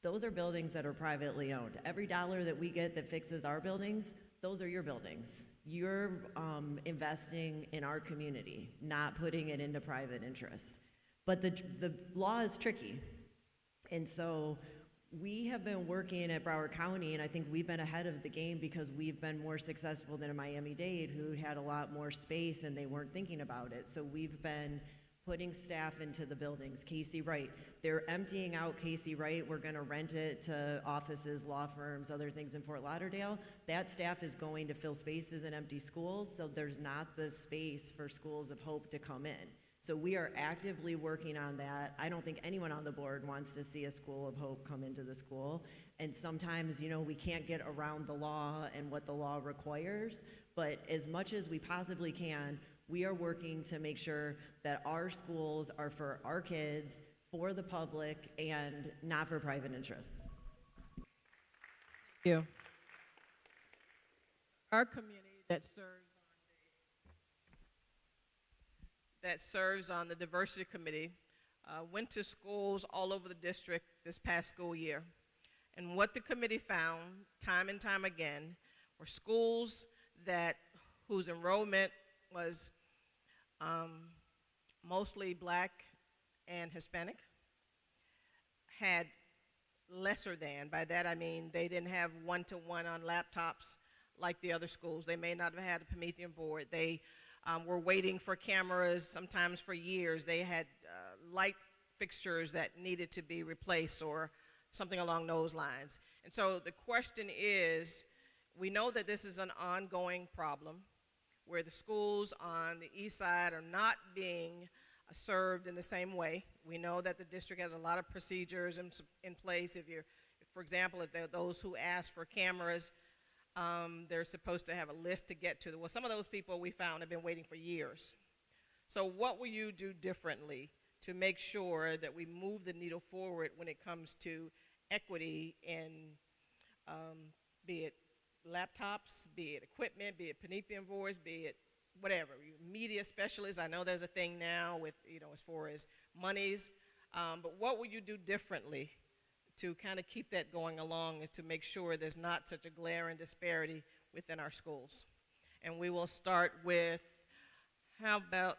those are buildings that are privately owned. Every dollar that we get that fixes our buildings, those are your buildings. You're investing in our community, not putting it into private interests. But the law is tricky. And so we have been working at Broward County, and I think we've been ahead of the game because we've been more successful than Miami-Dade, who had a lot more space and they weren't thinking about it. So we've been putting staff into the buildings. Casey Wright, they're emptying out Casey Wright. We're gonna rent it to offices, law firms, other things in Fort Lauderdale. That staff is going to fill spaces in empty schools, so there's not the space for Schools of Hope to come in. So we are actively working on that. I don't think anyone on the board wants to see a School of Hope come into the school. And sometimes, you know, we can't get around the law and what the law requires, but as much as we possibly can, we are working to make sure that our schools are for our kids, for the public, and not for private interests. Thank you. Our community that serves on the diversity committee went to schools all over the district this past school year. And what the committee found time and time again were schools whose enrollment was mostly Black and Hispanic, had lesser than. By that I mean they didn't have one-to-one on laptops like the other schools. They may not have had a Promethean board. They were waiting for cameras sometimes for years. They had light fixtures that needed to be replaced or something along those lines. And so the question is, we know that this is an ongoing problem where the schools on the east side are not being served in the same way. We know that the district has a lot of procedures in place. For example, if there are those who ask for cameras, they're supposed to have a list to get to. Well, some of those people we found have been waiting for years. So what will you do differently to make sure that we move the needle forward when it comes to equity in, be it laptops, be it equipment, be it Promethean boards, be it whatever, media specialists? I know there's a thing now with, as far as monies, but what will you do differently to kind of keep that going along and to make sure there's not such a glaring disparity within our schools? And we will start with, how about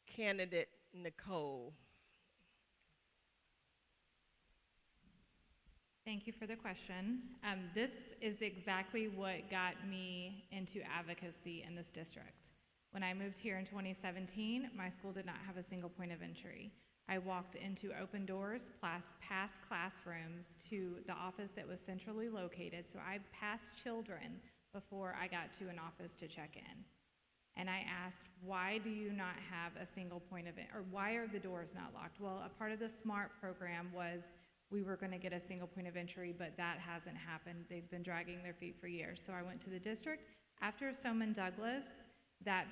candidate Nicole? Thank you for the question. This is exactly what got me into advocacy in this district. When I moved here in 2017, my school did not have a single point of entry. I walked into open doors, past classrooms, to the office that was centrally located, so I passed children before I got to an office to check in. And I asked, why do you not have a single point of entry, or why are the doors not locked? Well, a part of the SMART program was we were going to get a single point of entry, but that hasn't happened. They've been dragging their feet for years. So I went to the district. After Stoneman Douglas, that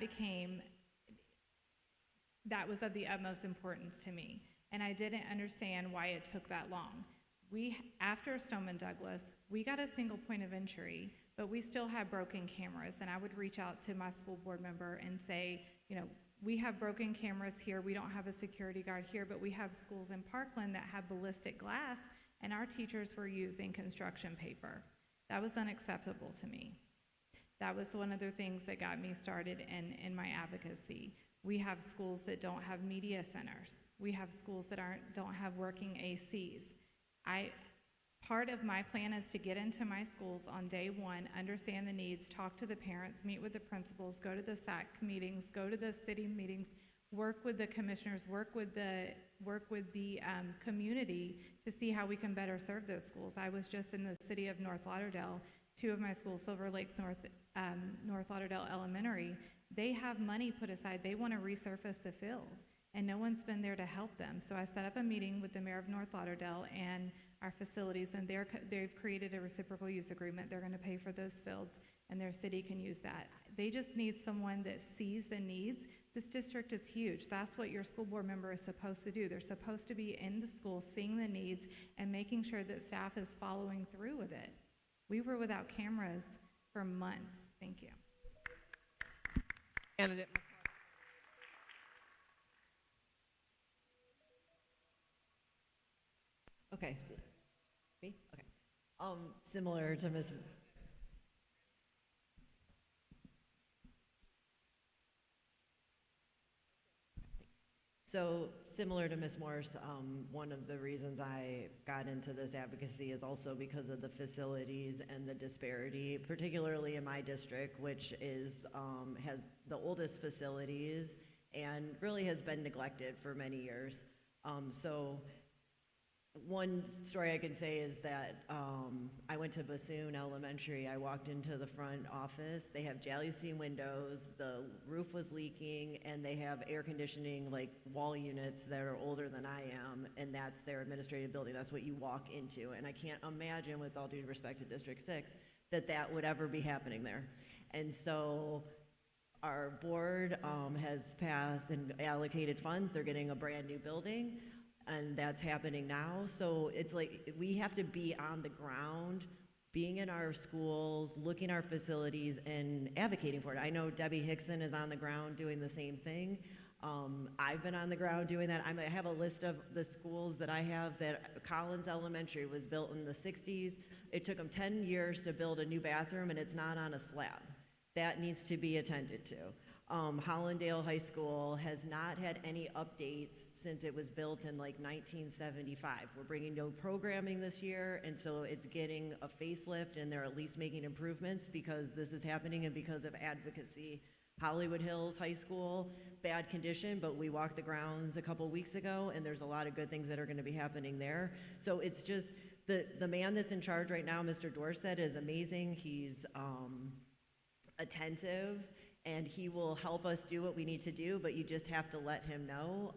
was of the utmost importance to me. And I didn't understand why it took that long. After Stoneman Douglas, we got a single point of entry, but we still had broken cameras. And I would reach out to my school board member and say, we have broken cameras here, we don't have a security guard here, but we have schools in Parkland that have ballistic glass, and our teachers were using construction paper. That was unacceptable to me. That was one of the things that got me started in my advocacy. We have schools that don't have media centers. We have schools that don't have working ACs. Part of my plan is to get into my schools on day one, understand the needs, talk to the parents, meet with the principals, go to the SAC meetings, go to the city meetings, work with the commissioners, work with the community to see how we can better serve those schools. I was just in the city of North Lauderdale, 2 of my schools, Silver Lakes North Lauderdale Elementary. They have money put aside. They want to resurface the field, and no one's been there to help them. So I set up a meeting with the mayor of North Lauderdale and our facilities, and they've created a reciprocal use agreement. They're going to pay for those fields, and their city can use that. They just need someone that sees the needs. This district is huge. That's what your school board member is supposed to do. They're supposed to be in the school, seeing the needs, and making sure that staff is following through with it. We were without cameras for months. Thank you. Candidate. Okay. Me? Okay. Similar to Ms. So similar to Ms. Morse, one of the reasons I got into this advocacy is also because of the facilities and the disparity, particularly in my district, which is has the oldest facilities and really has been neglected for many years. So one story I can say is that I went to Bassoon Elementary. I walked into the front office. They have jalousie windows, the roof was leaking, and they have air conditioning, like wall units that are older than I am, and that's their administrative building. That's what you walk into. And I can't imagine, with all due respect to District 6, that that would ever be happening there. And so our board has passed and allocated funds. They're getting a brand new building, and that's happening now. So it's like we have to be on the ground, being in our schools, looking at our facilities, and advocating for it. I know Debbie Hickson is on the ground doing the same thing. I've been on the ground doing that. I have a list of the schools that I have. That Collins Elementary was built in the 60s. It took them 10 years to build a new bathroom, and it's not on a slab. That needs to be attended to. Hollandale High School has not had any updates since it was built in like 1975. We're bringing no programming this year, and so it's getting a facelift, and they're at least making improvements because this is happening and because of advocacy. Hollywood Hills High School, bad condition, but we walked the grounds a couple weeks ago, and there's a lot of good things that are going to be happening there. So it's just the man that's in charge right now, Mr. Dorsett, is amazing. He's attentive, and he will help us do what we need to do, but you just have to let him know.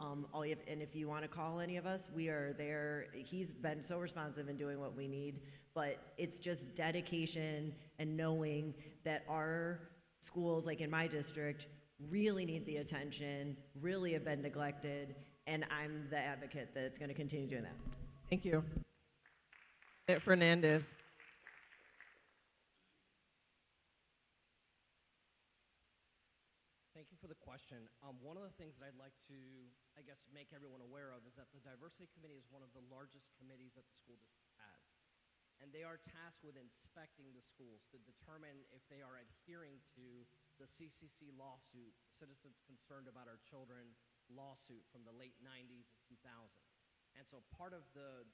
And if you want to call any of us, we are there. He's been so responsive in doing what we need, but it's just dedication and knowing that our schools, like in my district, really need the attention, really have been neglected, and I'm the advocate that's going to continue doing that. Thank you. Fernandez. Thank you for the question. One of the things that I'd like to, I guess, make everyone aware of is that the Diversity Committee is one of the largest committees that the school district has. And they are tasked with inspecting the schools to determine if they are adhering to the CCC lawsuit, Citizens Concerned About Our Children lawsuit from the late 90s and 2000. And so part of the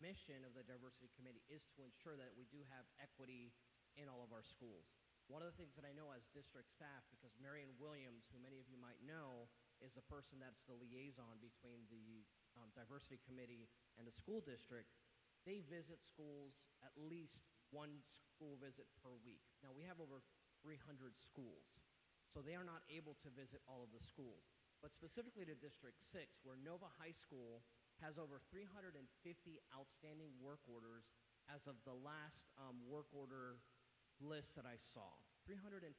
mission of the Diversity Committee is to ensure that we do have equity in all of our schools. One of the things that I know as district staff, because Marion Williams, who many of you might know, is the person that's the liaison between the Diversity Committee and the school district, they visit schools at least one school visit per week. Now, we have over 300 schools, so they are not able to visit all of the schools. But specifically to District 6, where Nova High School has over 350 outstanding work orders as of the last work order list that I saw. 350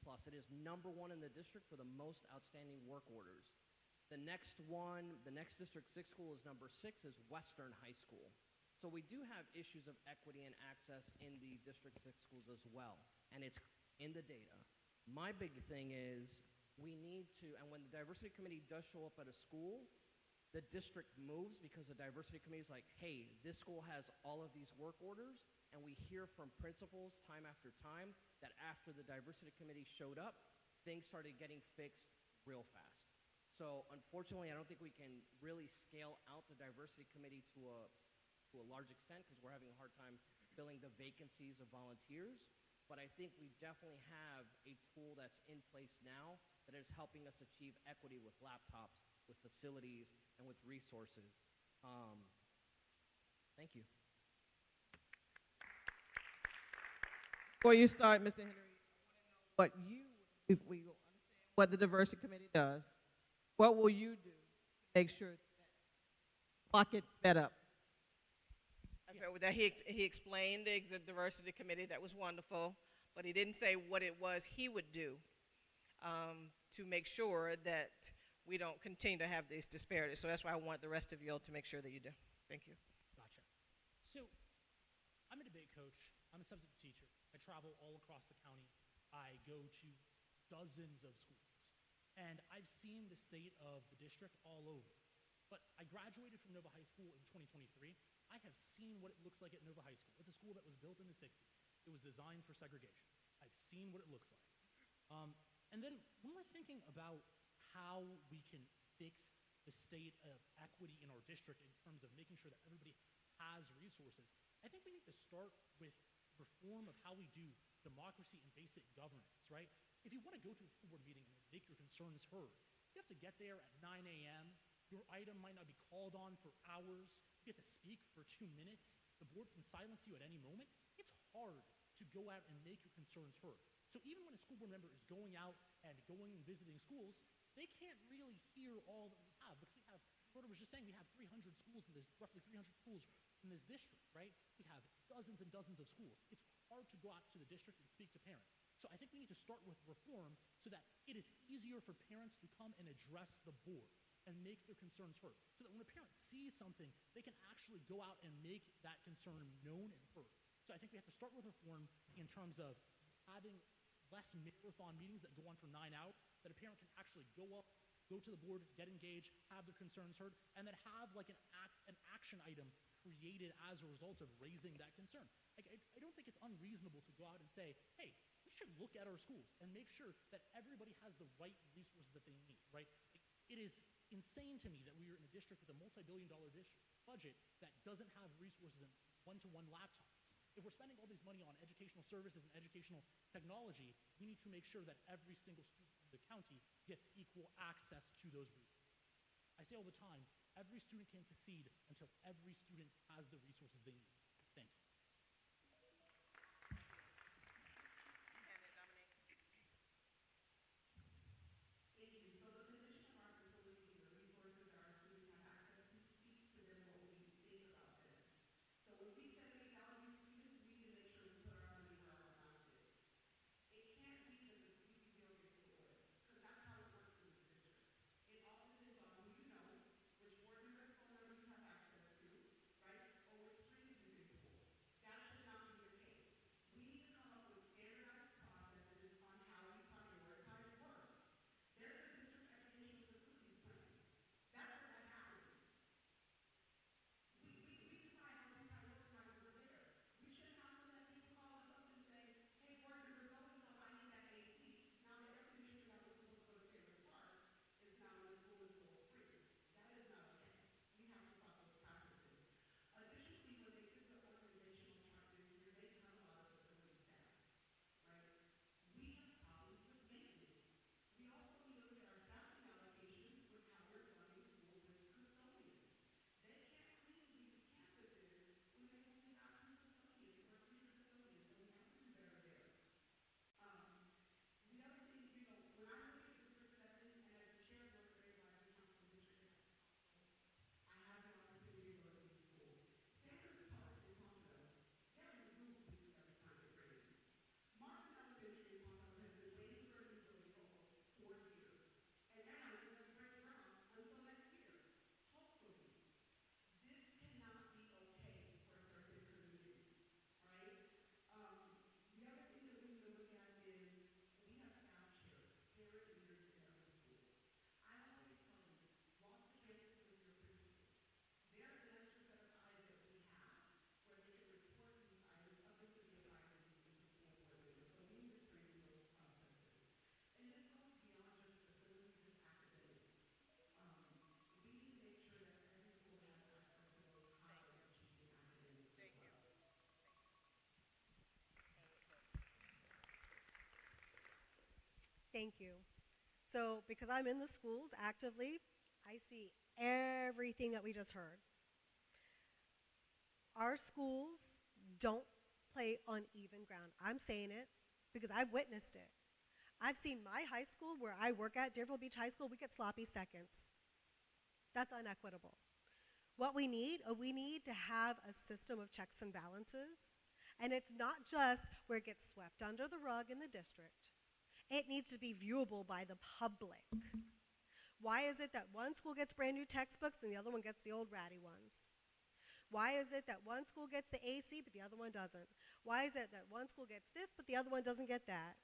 plus. It is number one in the district for the most outstanding work orders. The next one, the next District 6 school is number 6, is Western High School. So we do have issues of equity and access in the District 6 schools as well, and it's in the data. My big thing is we need to, and when the Diversity Committee does show up at a school, the district moves because the Diversity Committee is like, hey, this school has all of these work orders, and we hear from principals time after time that after the Diversity Committee showed up, things started getting fixed real fast. So unfortunately, I don't think we can really scale out the diversity committee to a large extent because we're having a hard time filling the vacancies of volunteers. But I think we definitely have a tool that's in place now that is helping us achieve equity with laptops, with facilities, and with resources. Thank you. Before you start, Mr. Henry, what you, if we understand what the diversity committee does, what will you do to make sure that clock gets sped up? Okay, well, that he explained the diversity committee. That was wonderful, but he didn't say what it was he would do to make sure that we don't continue to have these disparities. So that's why I want the rest of you all to make sure that you do. Thank you. Gotcha. So, I'm a debate coach. I'm a substitute teacher. I travel all across the county. I go to dozens of schools. And I've seen the state of the district all over. But I graduated from Nova High School in 2023. I have seen what it looks like at Nova High School. It's a school that was built in the 60s. It was designed for segregation. I've seen what it looks like. And then when we're thinking about how we can fix the state of equity in our district in terms of making sure that everybody has resources, I think we need to start with reform of how we do democracy and basic governance, right? If you want to go to a school board meeting and make your concerns heard, you have to get there at 9 a.m. Your item might not be called on for hours. You get to speak for 2 minutes. The board can silence you at any moment. It's hard to go out and make your concerns heard. So even when a school board member is going out and going and visiting schools, they can't really hear all that we have because we have, Roberta was just saying, we have 300 schools in this, roughly 300 schools in this district, right? We have dozens and dozens of schools. It's hard to go out to the district and speak to parents. So I think we need to start with reform so that it is easier for parents to come and address the board and make their concerns heard. So that when a parent sees something, they can actually go out and make that concern known and heard. So I think we have to start with reform in terms of having less marathon meetings that go on for 9 hours, that a parent can actually go up, go to the board, get engaged, have their concerns heard, and then have like an action item created as a result of raising that concern. Like, I don't think it's unreasonable to go out and say, hey, we should look at our schools and make sure that everybody has the right resources that they need, right? It is insane to me that we are in a district with a multi-billion-dollar budget that doesn't have resources and one-to-one laptops. If we're spending all this money on educational services and educational technology, we need to make sure that every single student in the county gets equal access to those resources. I say all the time, every student can succeed until every student has the resources they need. Thank you. Thank you. So, because I'm in the schools actively, I see everything that we just heard. Our schools don't play on even ground. I'm saying it because I've witnessed it. I've seen my high school where I work at, Deerfield Beach High School, we get sloppy seconds. That's unequitable. What we need to have a system of checks and balances. And it's not just where it gets swept under the rug in the district. It needs to be viewable by the public. Why is it that one school gets brand new textbooks and the other one gets the old ratty ones? Why is it that one school gets the AC but the other one doesn't? Why is it that one school gets this but the other one doesn't get that?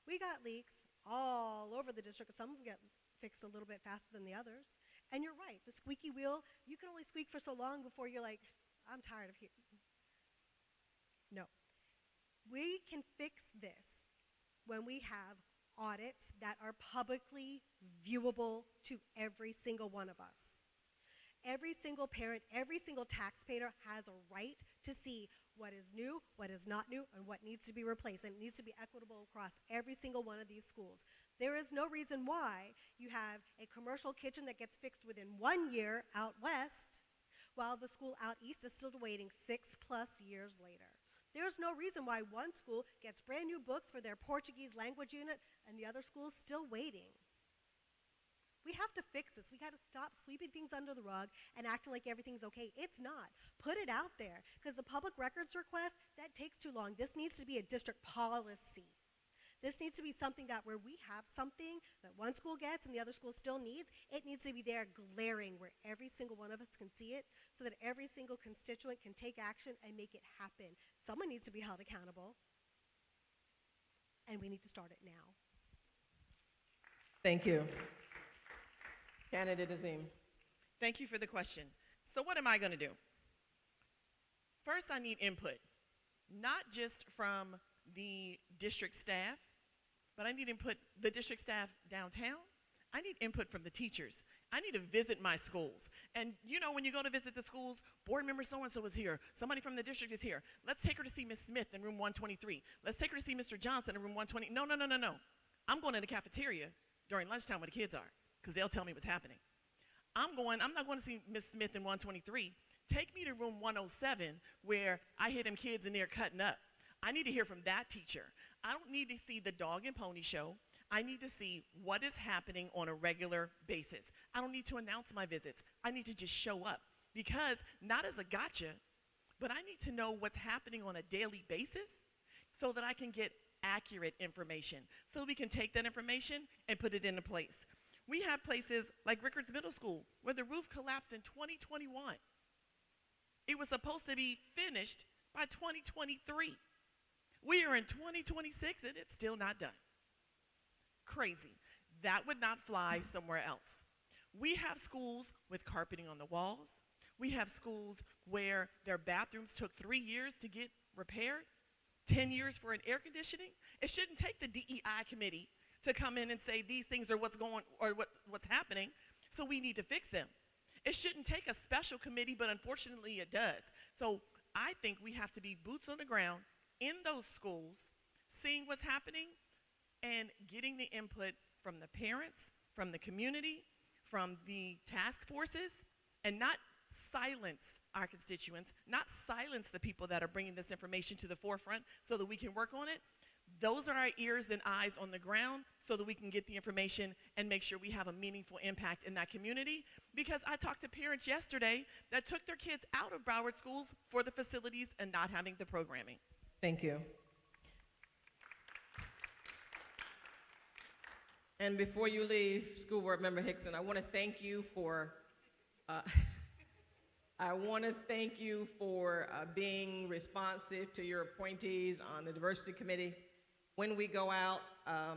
We got leaks all over the district. Some of them get fixed a little bit faster than the others. And you're right, the squeaky wheel, you can only squeak for so long before you're like, I'm tired of hearing. No. We can fix this when we have audits that are publicly viewable to every single one of us. Every single parent, every single taxpayer has a right to see what is new, what is not new, and what needs to be replaced. And it needs to be equitable across every single one of these schools. There is no reason why you have a commercial kitchen that gets fixed within 1 year out west, while the school out east is still waiting 6+ years later. There's no reason why one school gets brand new books for their Portuguese language unit and the other school is still waiting. We have to fix this. We got to stop sweeping things under the rug and acting like everything's okay. It's not. Put it out there, because the public records request, that takes too long. This needs to be a district policy. This needs to be something that where we have something that one school gets and the other school still needs, it needs to be there glaring where every single one of us can see it so that every single constituent can take action and make it happen. Someone needs to be held accountable, and we need to start it now. Thank you. Candidate Azim. Thank you for the question. So what am I going to do? First, I need input, not just from the district staff, but I need input, the district staff downtown. I need input from the teachers. I need to visit my schools. And you know, when you go to visit the schools, board member so-and-so is here. Somebody from the district is here. Let's take her to see Ms. Smith in room 123. Let's take her to see Mr. Johnson in room 120. No. I'm going to the cafeteria during lunchtime where the kids are, because they'll tell me what's happening. I'm not going to see Ms. Smith in 123. Take me to room 107 where I hear them kids in there cutting up. I need to hear from that teacher. I don't need to see the dog and pony show. I need to see what is happening on a regular basis. I don't need to announce my visits. I need to just show up, because not as a gotcha, but I need to know what's happening on a daily basis so that I can get accurate information, so we can take that information and put it into place. We have places like Rickards Middle School where the roof collapsed in 2021. It was supposed to be finished by 2023. We are in 2026 and it's still not done. Crazy. That would not fly somewhere else. We have schools with carpeting on the walls. We have schools where their bathrooms took 3 years to get repaired, 10 years for an air conditioning. It shouldn't take the DEI committee to come in and say these things are what's happening, so we need to fix them. It shouldn't take a special committee, but unfortunately it does. So I think we have to be boots on the ground in those schools, seeing what's happening and getting the input from the parents, from the community, from the task forces, and not silence our constituents, not silence the people that are bringing this information to the forefront so that we can work on it. Those are our ears and eyes on the ground so that we can get the information and make sure we have a meaningful impact in that community. Because I talked to parents yesterday that took their kids out of Broward schools for the facilities and not having the programming. Thank you. And before you leave, School Board Member Hickson, I want to thank you for being responsive to your appointees on the Diversity Committee. When we go out,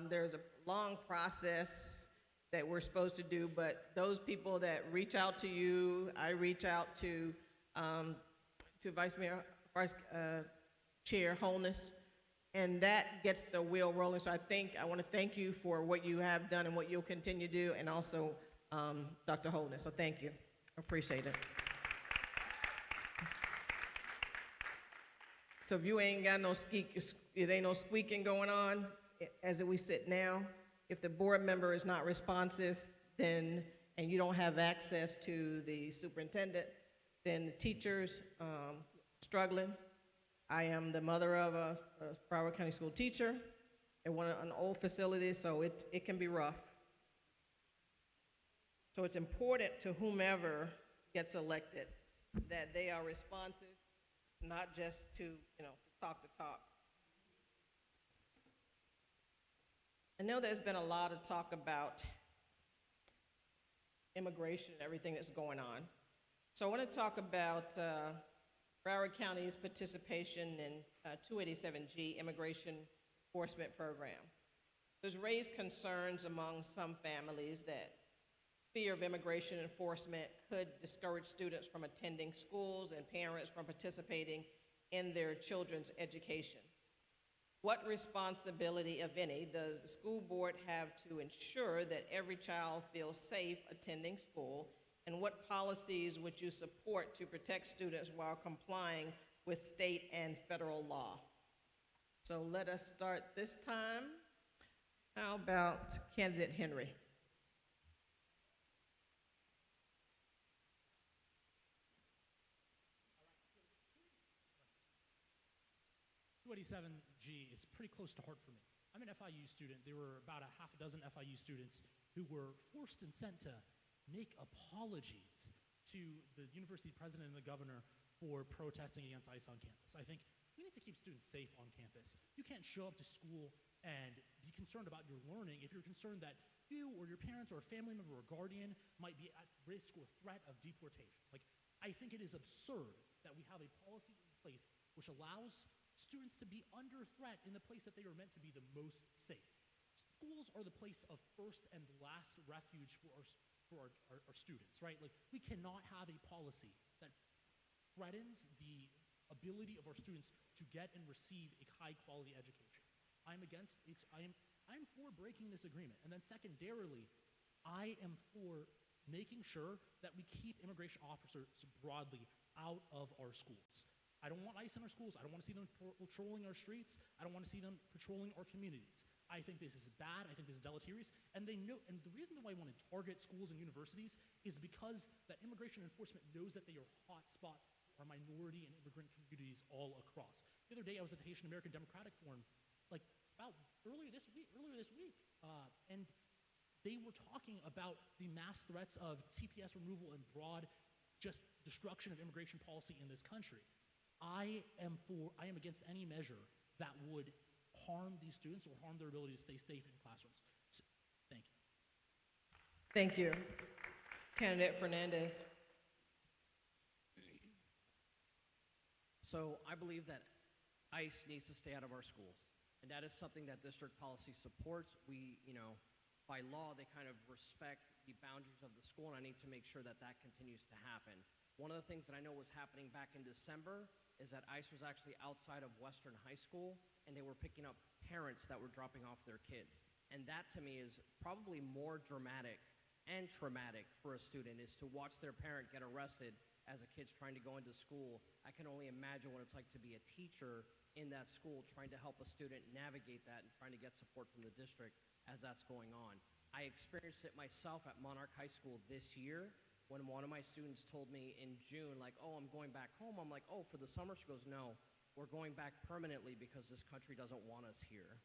there's a long process that we're supposed to do, but those people that reach out to you, I reach out to Vice Chair Holness, and that gets the wheel rolling. So I want to thank you for what you have done and what you'll continue to do, and also Dr. Holness. So thank you. Appreciate it. So if you ain't got no squeaking going on as we sit now, If the board member is not responsive, then, and you don't have access to the superintendent, then the teachers struggling. I am the mother of a Broward County school teacher at an old facility, so it can be rough. So it's important to whomever gets elected that they are responsive, not just to talk the talk. I know there's been a lot of talk about immigration and everything that's going on. So I want to talk about Broward County's participation in 287G Immigration Enforcement Program. There's raised concerns among some families that fear of immigration enforcement could discourage students from attending schools and parents from participating in their children's education. What responsibility, if any, does the school board have to ensure that every child feels safe attending school? And what policies would you support to protect students while complying with state and federal law? So let us start this time. How about candidate Henry? 287G is pretty close to heart for me. I'm an FIU student. There were about a half a dozen FIU students who were forced and sent to make apologies to the university president and the governor for protesting against ICE on campus. I think we need to keep students safe on campus. You can't show up to school and be concerned about your learning if you're concerned that you or your parents or a family member or guardian might be at risk or threat of deportation. Like, I think it is absurd that we have a policy in place which allows students to be under threat in the place that they are meant to be the most safe. Schools are the place of first and last refuge for our students, right? Like, we cannot have a policy that threatens the ability of our students to get and receive a high-quality education. I'm for breaking this agreement. And then secondarily, I am for making sure that we keep immigration officers broadly out of our schools. I don't want ICE in our schools. I don't want to see them patrolling our streets. I don't want to see them patrolling our communities. I think this is bad. I think this is deleterious. And they know, and the reason why I want to target schools and universities is because that immigration enforcement knows that they are hot spot for minority and immigrant communities all across. The other day I was at the Haitian American Democratic Forum, like about earlier this week, and they were talking about the mass threats of TPS removal and broad just destruction of immigration policy in this country. I am against any measure that would harm these students or harm their ability to stay safe in classrooms. So, thank you. Thank you. Candidate Fernandez. So I believe that ICE needs to stay out of our schools, and that is something that district policy supports. We, by law, they kind of respect the boundaries of the school, and I need to make sure that that continues to happen. One of the things that I know was happening back in December is that ICE was actually outside of Western High School, and they were picking up parents that were dropping off their kids. And that, to me, is probably more dramatic and traumatic for a student, is to watch their parent get arrested as a kid's trying to go into school. I can only imagine what it's like to be a teacher in that school trying to help a student navigate that and trying to get support from the district as that's going on. I experienced it myself at Monarch High School this year when one of my students told me in June, like, oh, I'm going back home. I'm like, oh, for the summer? She goes, no, we're going back permanently because this country doesn't want us here.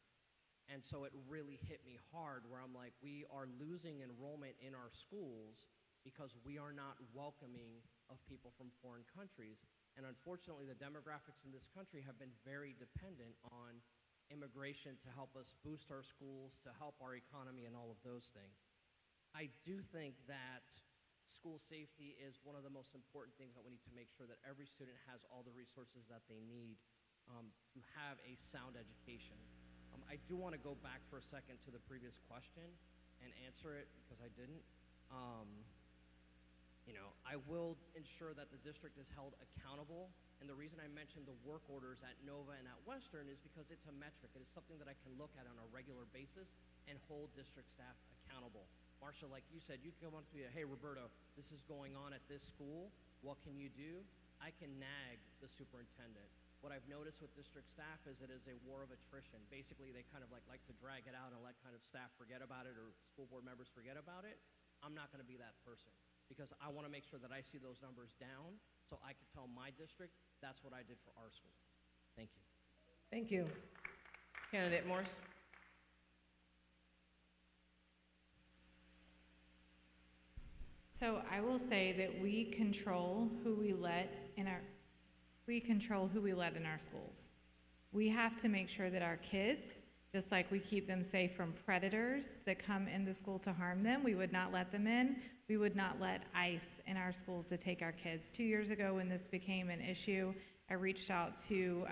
And so it really hit me hard where I'm like, we are losing enrollment in our schools because we are not welcoming of people from foreign countries. And unfortunately, the demographics in this country have been very dependent on immigration to help us boost our schools, to help our economy, and all of those things. I do think that school safety is one of the most important things that we need to make sure that every student has all the resources that they need to have a sound education. I do want to go back for a second to the previous question and answer it because I didn't. I will ensure that the district is held accountable, and the reason I mentioned the work orders at Nova and at Western is because it's a metric. It is something that I can look at on a regular basis and hold district staff accountable. Marcia, like you said, you can come up to me, hey, Roberto, this is going on at this school. What can you do? I can nag the superintendent. What I've noticed with district staff is it is a war of attrition. Basically, they kind of like to drag it out and let kind of staff forget about it or school board members forget about it. I'm not going to be that person because I want to make sure that I see those numbers down so I can tell my district that's what I did for our school. Thank you. Thank you. Candidate Morse. So I will say that we control who we let in our schools. We have to make sure that our kids, just like we keep them safe from predators that come in the school to harm them, we would not let them in. We would not let ICE in our schools to take our kids. 2 years ago when this became an issue, I reached out to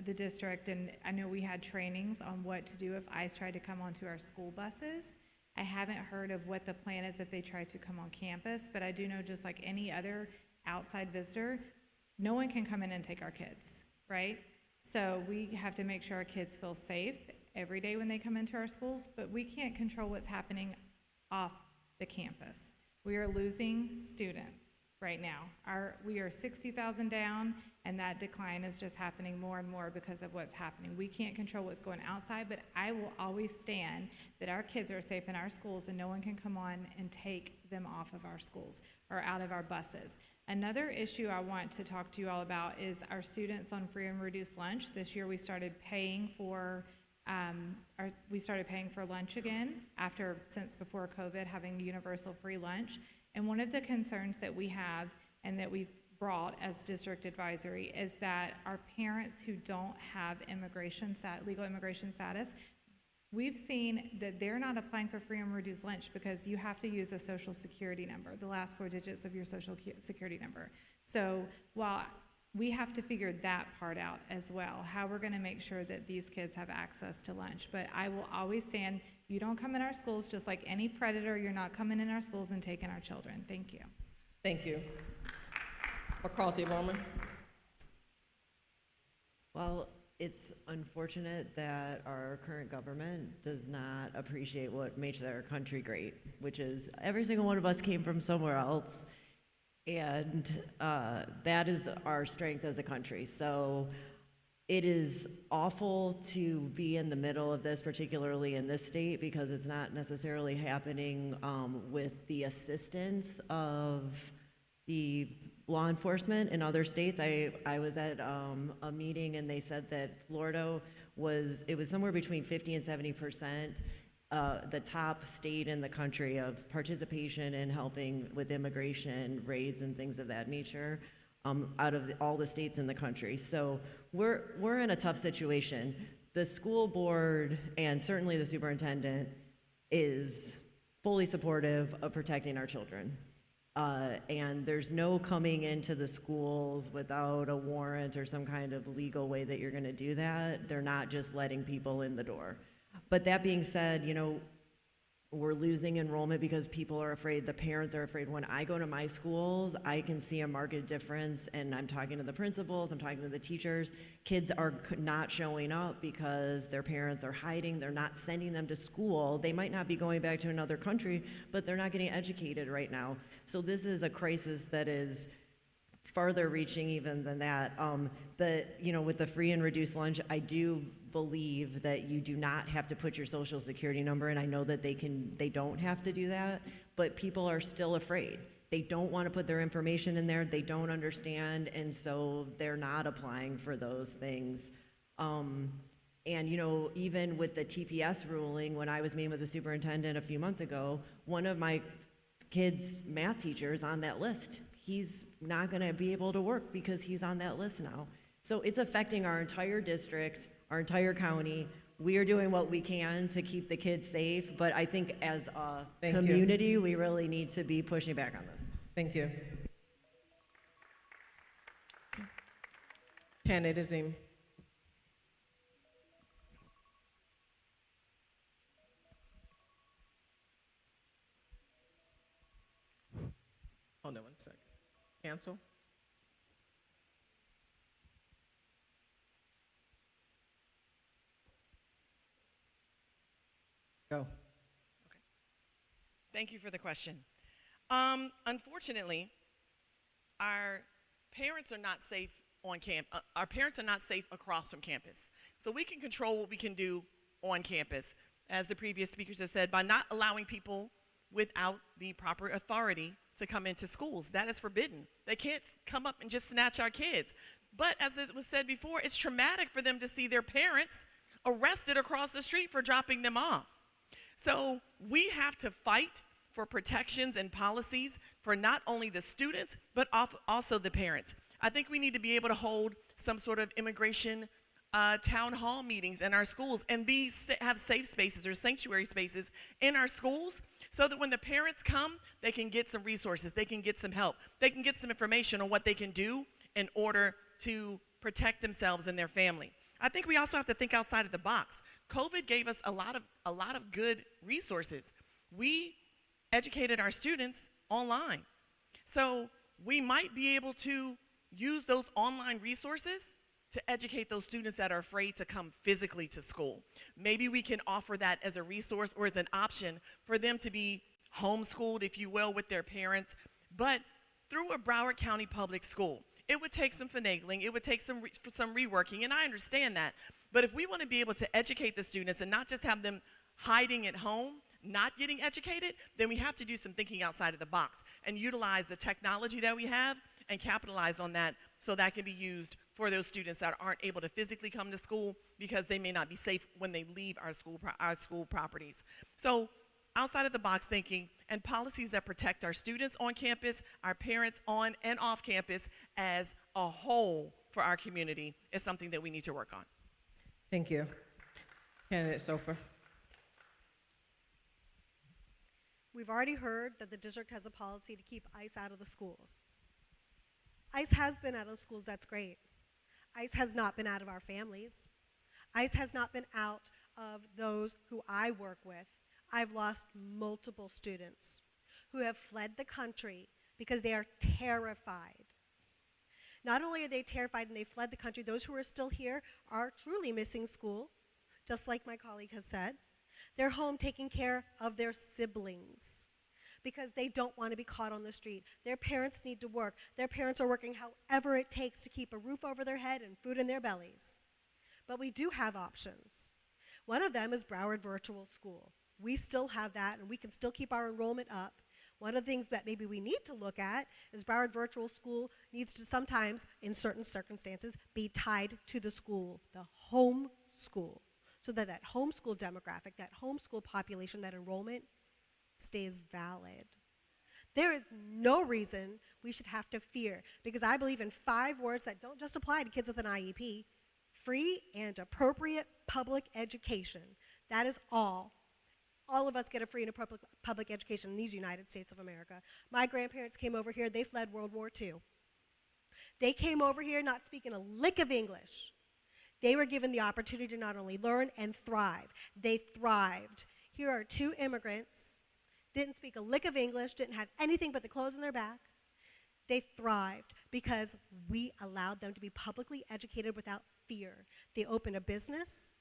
the district, and I know we had trainings on what to do if ICE tried to come onto our school buses. I haven't heard of what the plan is if they try to come on campus, but I do know just like any other outside visitor, no one can come in and take our kids, right? So we have to make sure our kids feel safe every day when they come into our schools, but we can't control what's happening off the campus. We are losing students right now. We are 60,000 down, and that decline is just happening more and more because of what's happening. We can't control what's going outside, but I will always stand that our kids are safe in our schools and no one can come on and take them off of our schools or out of our buses. Another issue I want to talk to you all about is our students on free and reduced lunch. This year we started paying for lunch again since before COVID, having universal free lunch. And one of the concerns that we have and that we've brought as district advisory is that our parents who don't have legal immigration status, we've seen that they're not applying for free and reduced lunch because you have to use a social security number, the last 4 digits of your social security number. So while we have to figure that part out as well, how we're going to make sure that these kids have access to lunch. But I will always stand, you don't come in our schools just like any predator, you're not coming in our schools and taking our children. Thank you. Thank you. McCarthy Bowman. Well, it's unfortunate that our current government does not appreciate what makes our country great, which is every single one of us came from somewhere else, and that is our strength as a country. So it is awful to be in the middle of this, particularly in this state, because it's not necessarily happening with the assistance of the law enforcement in other states. I was at a meeting and they said that Florida was somewhere between 50 and 70% the top state in the country of participation in helping with immigration raids and things of that nature out of all the states in the country. So we're in a tough situation. The school board and certainly the superintendent is fully supportive of protecting our children. And there's no coming into the schools without a warrant or some kind of legal way that you're going to do that. They're not just letting people in the door. But that being said, we're losing enrollment because people are afraid, the parents are afraid. When I go to my schools, I can see a marked difference, and I'm talking to the principals, I'm talking to the teachers. Kids are not showing up because their parents are hiding, they're not sending them to school. They might not be going back to another country, but they're not getting educated right now. So this is a crisis that is farther reaching even than that. With the free and reduced lunch, I do believe that you do not have to put your social security number in. I know that they don't have to do that, but people are still afraid. They don't want to put their information in there, they don't understand, and so they're not applying for those things. And even with the TPS ruling, when I was meeting with the superintendent a few months ago, one of my kids' math teachers on that list, he's not going to be able to work because he's on that list now. So it's affecting our entire district, our entire county. We are doing what we can to keep the kids safe, but I think as a community, we really need to be pushing back on this. Thank you. Candidate Azim. Hold on one second. Cancel. Go. Okay. Thank you for the question. Unfortunately, our parents are not safe on campus. Our parents are not safe across from campus. So we can control what we can do on campus, as the previous speakers have said, by not allowing people without the proper authority to come into schools. That is forbidden. They can't come up and just snatch our kids. But as it was said before, it's traumatic for them to see their parents arrested across the street for dropping them off. So we have to fight for protections and policies for not only the students, but also the parents. I think we need to be able to hold some sort of immigration town hall meetings in our schools and have safe spaces or sanctuary spaces in our schools so that when the parents come, they can get some resources, they can get some help, they can get some information on what they can do in order to protect themselves and their family. I think we also have to think outside of the box. COVID gave us a lot of good resources. We educated our students online. So we might be able to use those online resources to educate those students that are afraid to come physically to school. Maybe we can offer that as a resource or as an option for them to be homeschooled, if you will, with their parents, but through a Broward County public school. It would take some finagling, it would take some reworking, and I understand that. But if we want to be able to educate the students and not just have them hiding at home, not getting educated, then we have to do some thinking outside of the box and utilize the technology that we have and capitalize on that so that can be used for those students that aren't able to physically come to school because they may not be safe when they leave our school properties. So outside of the box thinking and policies that protect our students on campus, our parents on and off campus as a whole for our community is something that we need to work on. Thank you. Candidate Sofer. We've already heard that the district has a policy to keep ICE out of the schools. ICE has been out of schools, that's great. ICE has not been out of our families. ICE has not been out of those who I work with. I've lost multiple students who have fled the country because they are terrified. Not only are they terrified and they fled the country, those who are still here are truly missing school, just like my colleague has said. They're home taking care of their siblings because they don't want to be caught on the street. Their parents need to work. Their parents are working however it takes to keep a roof over their head and food in their bellies. But we do have options. One of them is Broward Virtual School. We still have that, and we can still keep our enrollment up. One of the things that maybe we need to look at is Broward Virtual School needs to sometimes, in certain circumstances, be tied to the school, the home school, so that that homeschool demographic, that homeschool population, that enrollment stays valid. There is no reason we should have to fear, because I believe in 5 words that don't just apply to kids with an IEP: free and appropriate public education. That is all. All of us get a free and appropriate public education in these United States of America. My grandparents came over here, they fled World War II. They came over here not speaking a lick of English. They were given the opportunity to not only learn and thrive, they thrived. Here are 2 immigrants, didn't speak a lick of English, didn't have anything but the clothes on their back. They thrived because we allowed them to be publicly educated without fear. They opened a business.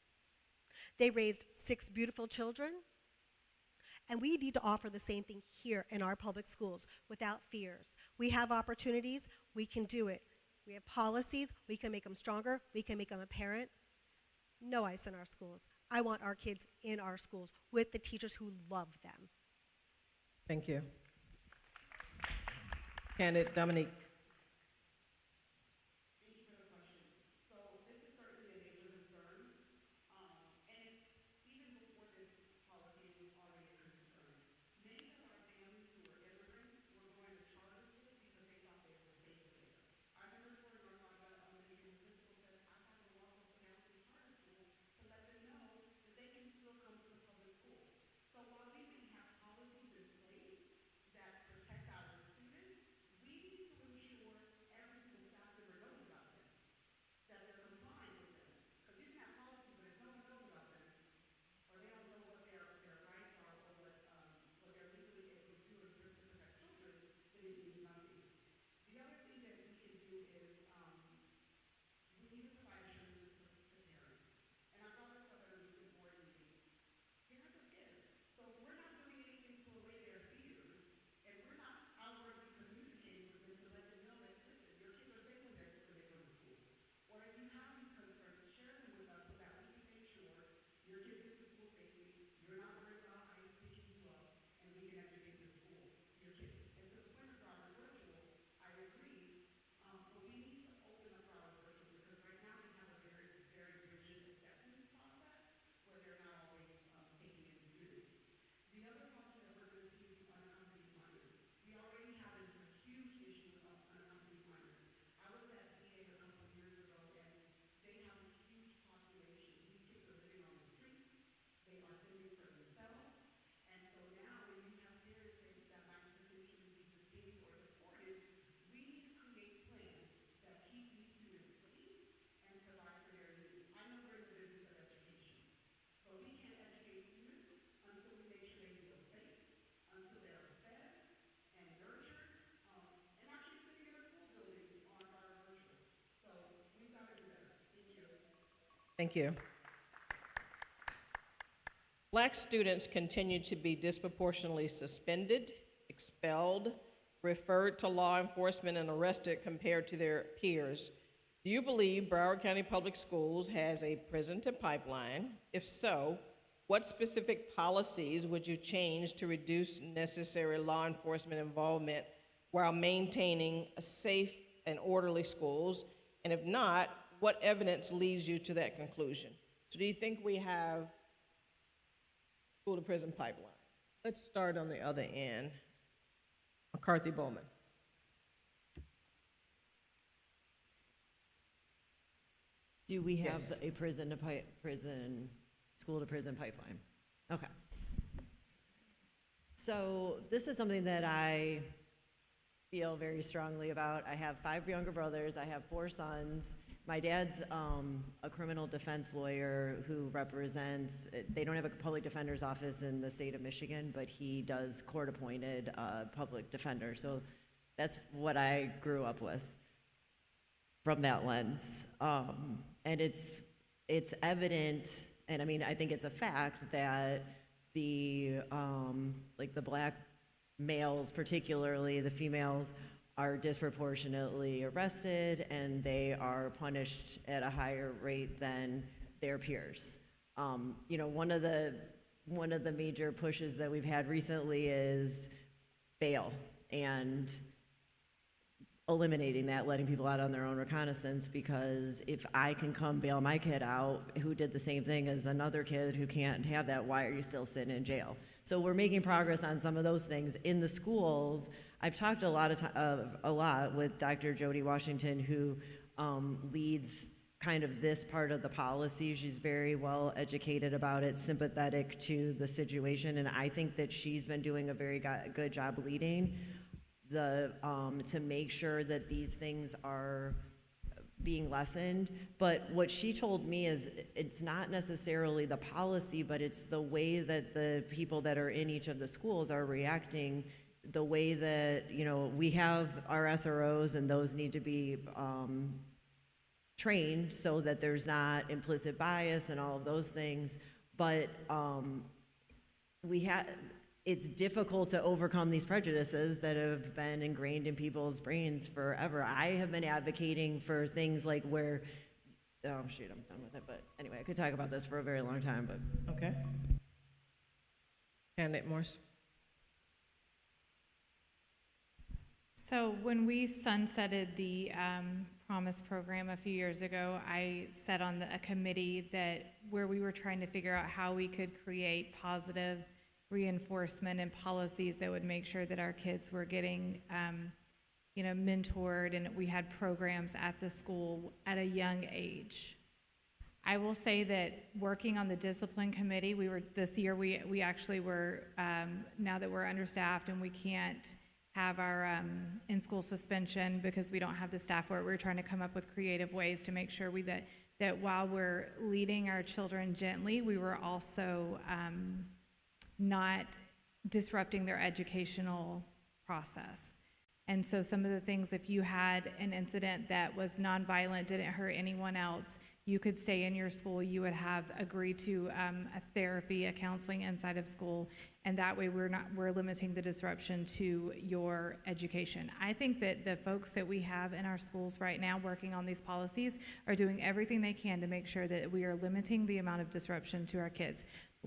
They raised 6 beautiful children. And we need to offer the same thing here in our public schools without fears. We have opportunities, we can do it. We have policies, we can make them stronger, we can make them apparent. No ICE in our schools. I want our kids in our schools with the teachers who love them. Thank you. Candidate Dominique. Thank you. Black students continue to be disproportionately suspended, expelled, referred to law enforcement, and arrested compared to their peers. Do you believe Broward County Public Schools has a prison to pipeline? If so, what specific policies would you change to reduce necessary law enforcement involvement while maintaining a safe and orderly schools? And if not, what evidence leads you to that conclusion? So do you think we have school to prison pipeline? Let's start on the other end. McCarthy Bowman. Do we have Yes. a school to prison pipeline? Okay. So this is something that I feel very strongly about. I have 5 younger brothers. I have 4 sons. My dad's a criminal defense lawyer who represents, they don't have a public defender's office in the state of Michigan, but he does court-appointed public defender. So that's what I grew up with from that lens. And it's evident, and I mean, I think it's a fact that the black males, particularly the females, are disproportionately arrested, and they are punished at a higher rate than their peers. One of the major pushes that we've had recently is bail and eliminating that, letting people out on their own reconnaissance, because if I can come bail my kid out who did the same thing as another kid who can't have that, why are you still sitting in jail? So we're making progress on some of those things. In the schools, I've talked a lot with Dr. Jody Washington, who leads kind of this part of the policy. She's very well educated about it, sympathetic to the situation, and I think that she's been doing a very good job leading to make sure that these things are being lessened. But what she told me is it's not necessarily the policy, but it's the way that the people that are in each of the schools are reacting, the way that, we have our SROs, and those need to be trained so that there's not implicit bias and all of those things. But it's difficult to overcome these prejudices that have been ingrained in people's brains forever. I have been advocating for things like I'm done with it. But anyway, I could talk about this for a very long time, but. Okay. Candidate Morse. So when we sunsetted the Promise program a few years ago, I sat on a committee where we were trying to figure out how we could create positive reinforcement and policies that would make sure that our kids were getting, mentored, and we had programs at the school at a young age. I will say that working on the discipline committee, this year we actually were, now that we're understaffed and we can't have our in-school suspension because we don't have the staff for it, we're trying to come up with creative ways to make sure that while we're leading our children gently, we were also not disrupting their educational process. And so some of the things, if you had an incident that was nonviolent, didn't hurt anyone else, you could stay in your school, you would have agreed to a therapy, a counseling inside of school, and that way we're limiting the disruption to your education. I think that the folks that we have in our schools right now working on these policies are doing everything they can to make sure that we are limiting the amount of disruption to our kids.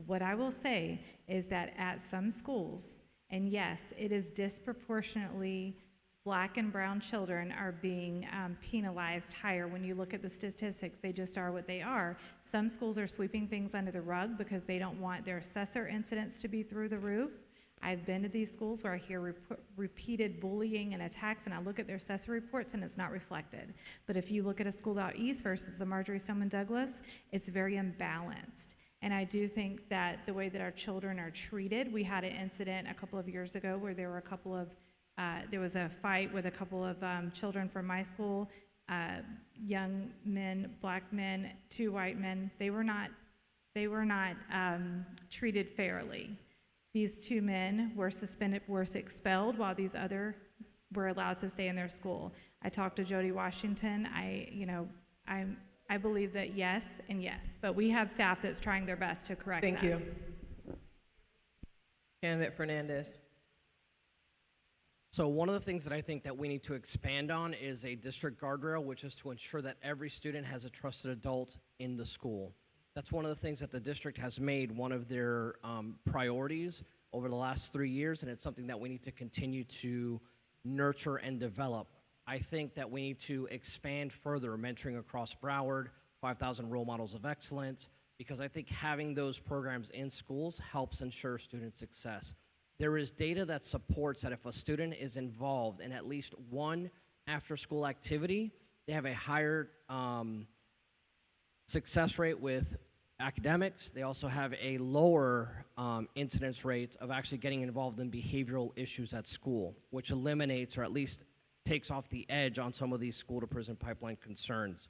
What I will say is that at some schools, and yes, it is disproportionately Black and brown children are being penalized higher. When you look at the statistics, they just are what they are. Some schools are sweeping things under the rug because they don't want their assessor incidents to be through the roof. I've been to these schools where I hear repeated bullying and attacks, and I look at their assessor reports and it's not reflected. But if you look at a school out east versus a Marjorie Stoneman Douglas, it's very imbalanced. And I do think that the way that our children are treated, we had an incident a couple of years ago where there was a fight with a couple of children from my school, young men, Black men, 2 white men. They were not treated fairly. These 2 men were expelled while these other were allowed to stay in their school. I talked to Jody Washington. I believe that yes and yes, but we have staff that's trying their best to correct that. Thank you. Candidate Fernandez. So one of the things that I think that we need to expand on is a district guardrail, which is to ensure that every student has a trusted adult in the school. That's one of the things that the district has made one of their priorities over the last 3 years, and it's something that we need to continue to nurture and develop. I think that we need to expand further mentoring across Broward, 5,000 role models of excellence, because I think having those programs in schools helps ensure student success. There is data that supports that if a student is involved in at least one after-school activity, they have a higher success rate with academics. They also have a lower incidence rate of actually getting involved in behavioral issues at school, which eliminates or at least takes off the edge on some of these school-to-prison pipeline concerns.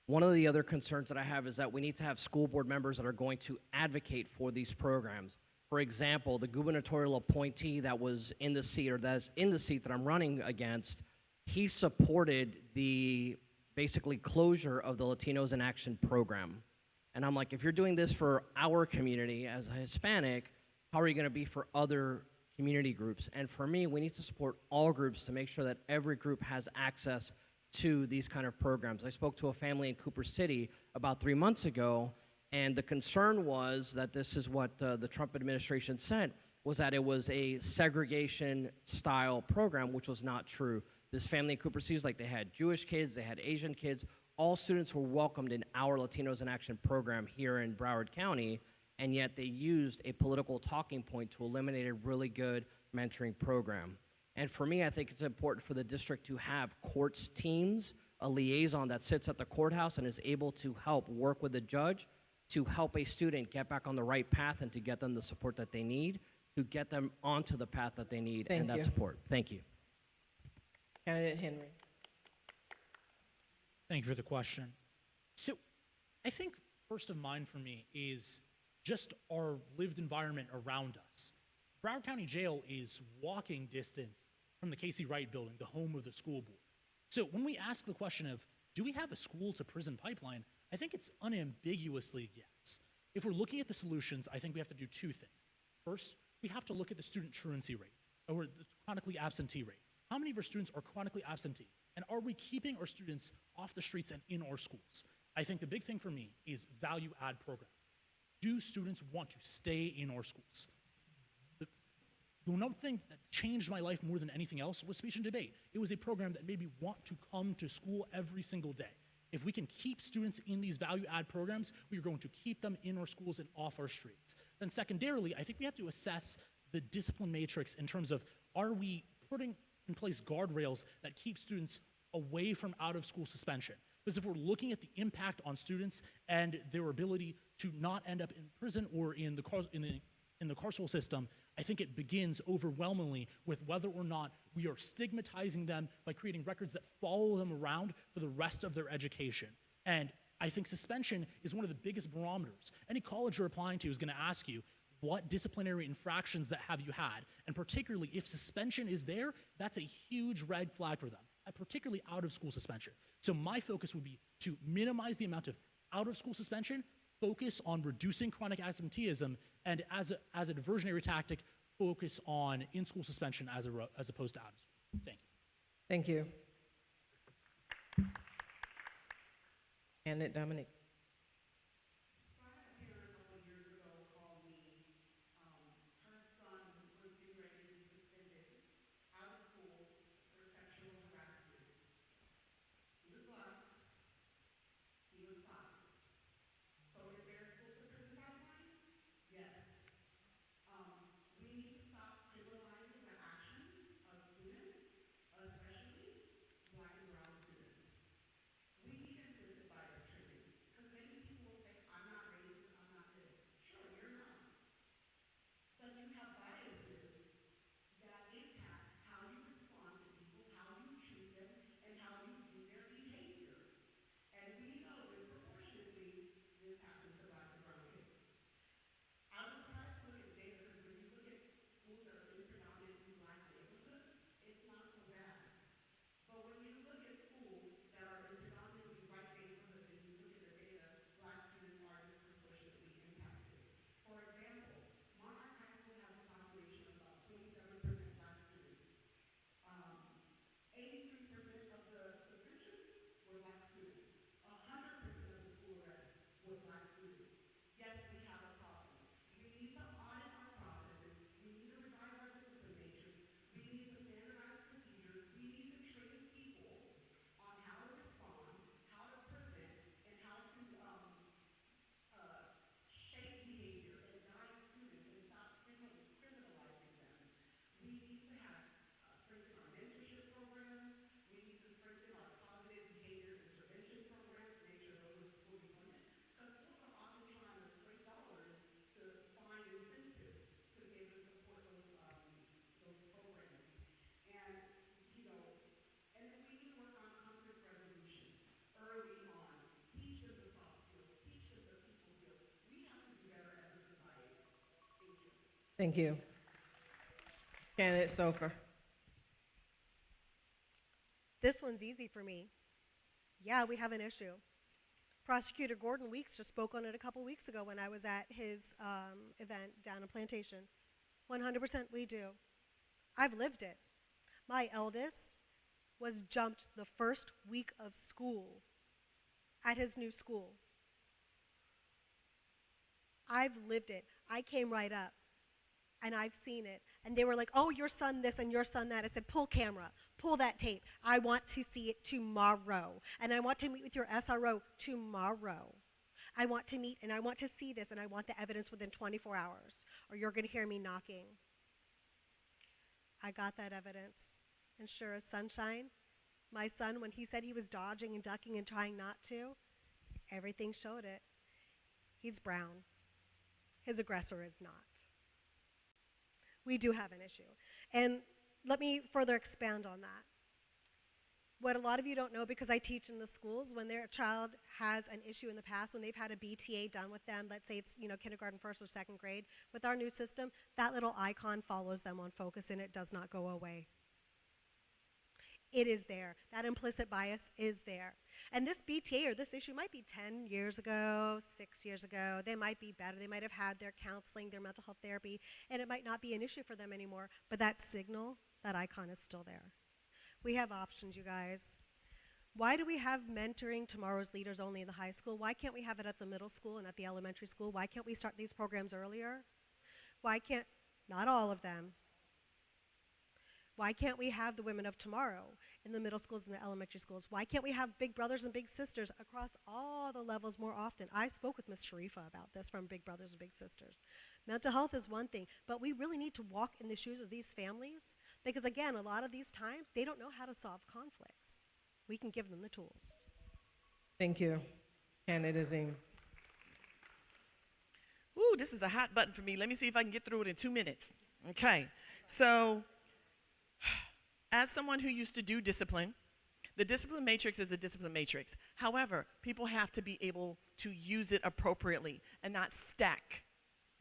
One of the other concerns that I have is that we need to have school board members that are going to advocate for these programs. For example, the gubernatorial appointee that was in the seat, or that's in the seat that I'm running against, he supported the basically closure of the Latinos in Action program. And I'm like, if you're doing this for our community as a Hispanic, how are you going to be for other community groups? And for me, we need to support all groups to make sure that every group has access to these kind of programs. I spoke to a family in Cooper City about 3 months ago, and the concern was that this is what the Trump administration said, was that it was a segregation-style program, which was not true. This family in Cooper City, like they had Jewish kids, they had Asian kids. All students were welcomed in our Latinos in Action program here in Broward County, and yet they used a political talking point to eliminate a really good mentoring program. And for me, I think it's important for the district to have courts teams, a liaison that sits at the courthouse and is able to help work with the judge to help a student get back on the right path and to get them the support that they need, to get them onto the path that they need and that support. Thank you. Candidate Henry. Thank you for the question. So I think first of mind for me is just our lived environment around us. Broward County Jail is walking distance from the Casey Wright building, the home of the school board. So when we ask the question of, do we have a school to prison pipeline? I think it's unambiguously yes. If we're looking at the solutions, I think we have to do two things. First, we have to look at the student truancy rate, or the chronically absentee rate. How many of our students are chronically absentee? And are we keeping our students off the streets and in our schools? I think the big thing for me is value-add programs. Do students want to stay in our schools? The one thing that changed my life more than anything else was speech and debate. It was a program that made me want to come to school every single day. If we can keep students in these value-add programs, we are going to keep them in our schools and off our streets. Then secondarily, I think we have to assess the discipline matrix in terms of, are we putting in place guardrails that keep students away from out-of-school suspension? Because if we're looking at the impact on students and their ability to not end up in prison or in the carceral system, I think it begins overwhelmingly with whether or not we are stigmatizing them by creating records that follow them around for the rest of their education. And I think suspension is one of the biggest barometers. Any college you're applying to is going to ask you, what disciplinary infractions that have you had? And particularly if suspension is there, that's a huge red flag for them, particularly out-of-school suspension. So my focus would be to minimize the amount of out-of-school suspension, focus on reducing chronic absenteeism, and as a diversionary tactic, focus on in-school suspension as opposed to out-of-school. Thank you. Thank you. Candidate Dominique. Thank you. Candidate Sofer. This one's easy for me. Yeah, we have an issue. Prosecutor Gordon Weeks just spoke on it a couple weeks ago when I was at his event down in Plantation. 100% we do. I've lived it. My eldest was jumped the first week of school at his new school. I've lived it. I came right up, and I've seen it. And they were like, oh, your son this and your son that. I said, pull camera, pull that tape. I want to see it tomorrow. And I want to meet with your SRO tomorrow. I want to meet and I want to see this and I want the evidence within 24 hours or you're going to hear me knocking. I got that evidence. And sure as sunshine, my son, when he said he was dodging and ducking and trying not to, everything showed it. He's brown. His aggressor is not. We do have an issue. And let me further expand on that. What a lot of you don't know, because I teach in the schools, when their child has an issue in the past, when they've had a BTA done with them, let's say it's kindergarten, first or second grade, with our new system, that little icon follows them on focus and it does not go away. It is there. That implicit bias is there. And this BTA or this issue might be 10 years ago, 6 years ago. They might be better. They might have had their counseling, their mental health therapy, and it might not be an issue for them anymore. But that signal, that icon is still there. We have options, you guys. Why do we have mentoring tomorrow's leaders only in the high school? Why can't we have it at the middle school and at the elementary school? Why can't we start these programs earlier? Why can't, not all of them. Why can't we have the women of tomorrow in the middle schools and the elementary schools? Why can't we have big brothers and big sisters across all the levels more often? I spoke with Ms. Sharifa about this from Big Brothers and Big Sisters. Mental health is one thing, but we really need to walk in the shoes of these families because, again, a lot of these times, they don't know how to solve conflicts. We can give them the tools. Thank you. Candidate Azim. Ooh, this is a hot button for me. Let me see if I can get through it in 2 minutes. Okay, so as someone who used to do discipline, the discipline matrix is a discipline matrix. However, people have to be able to use it appropriately and not stack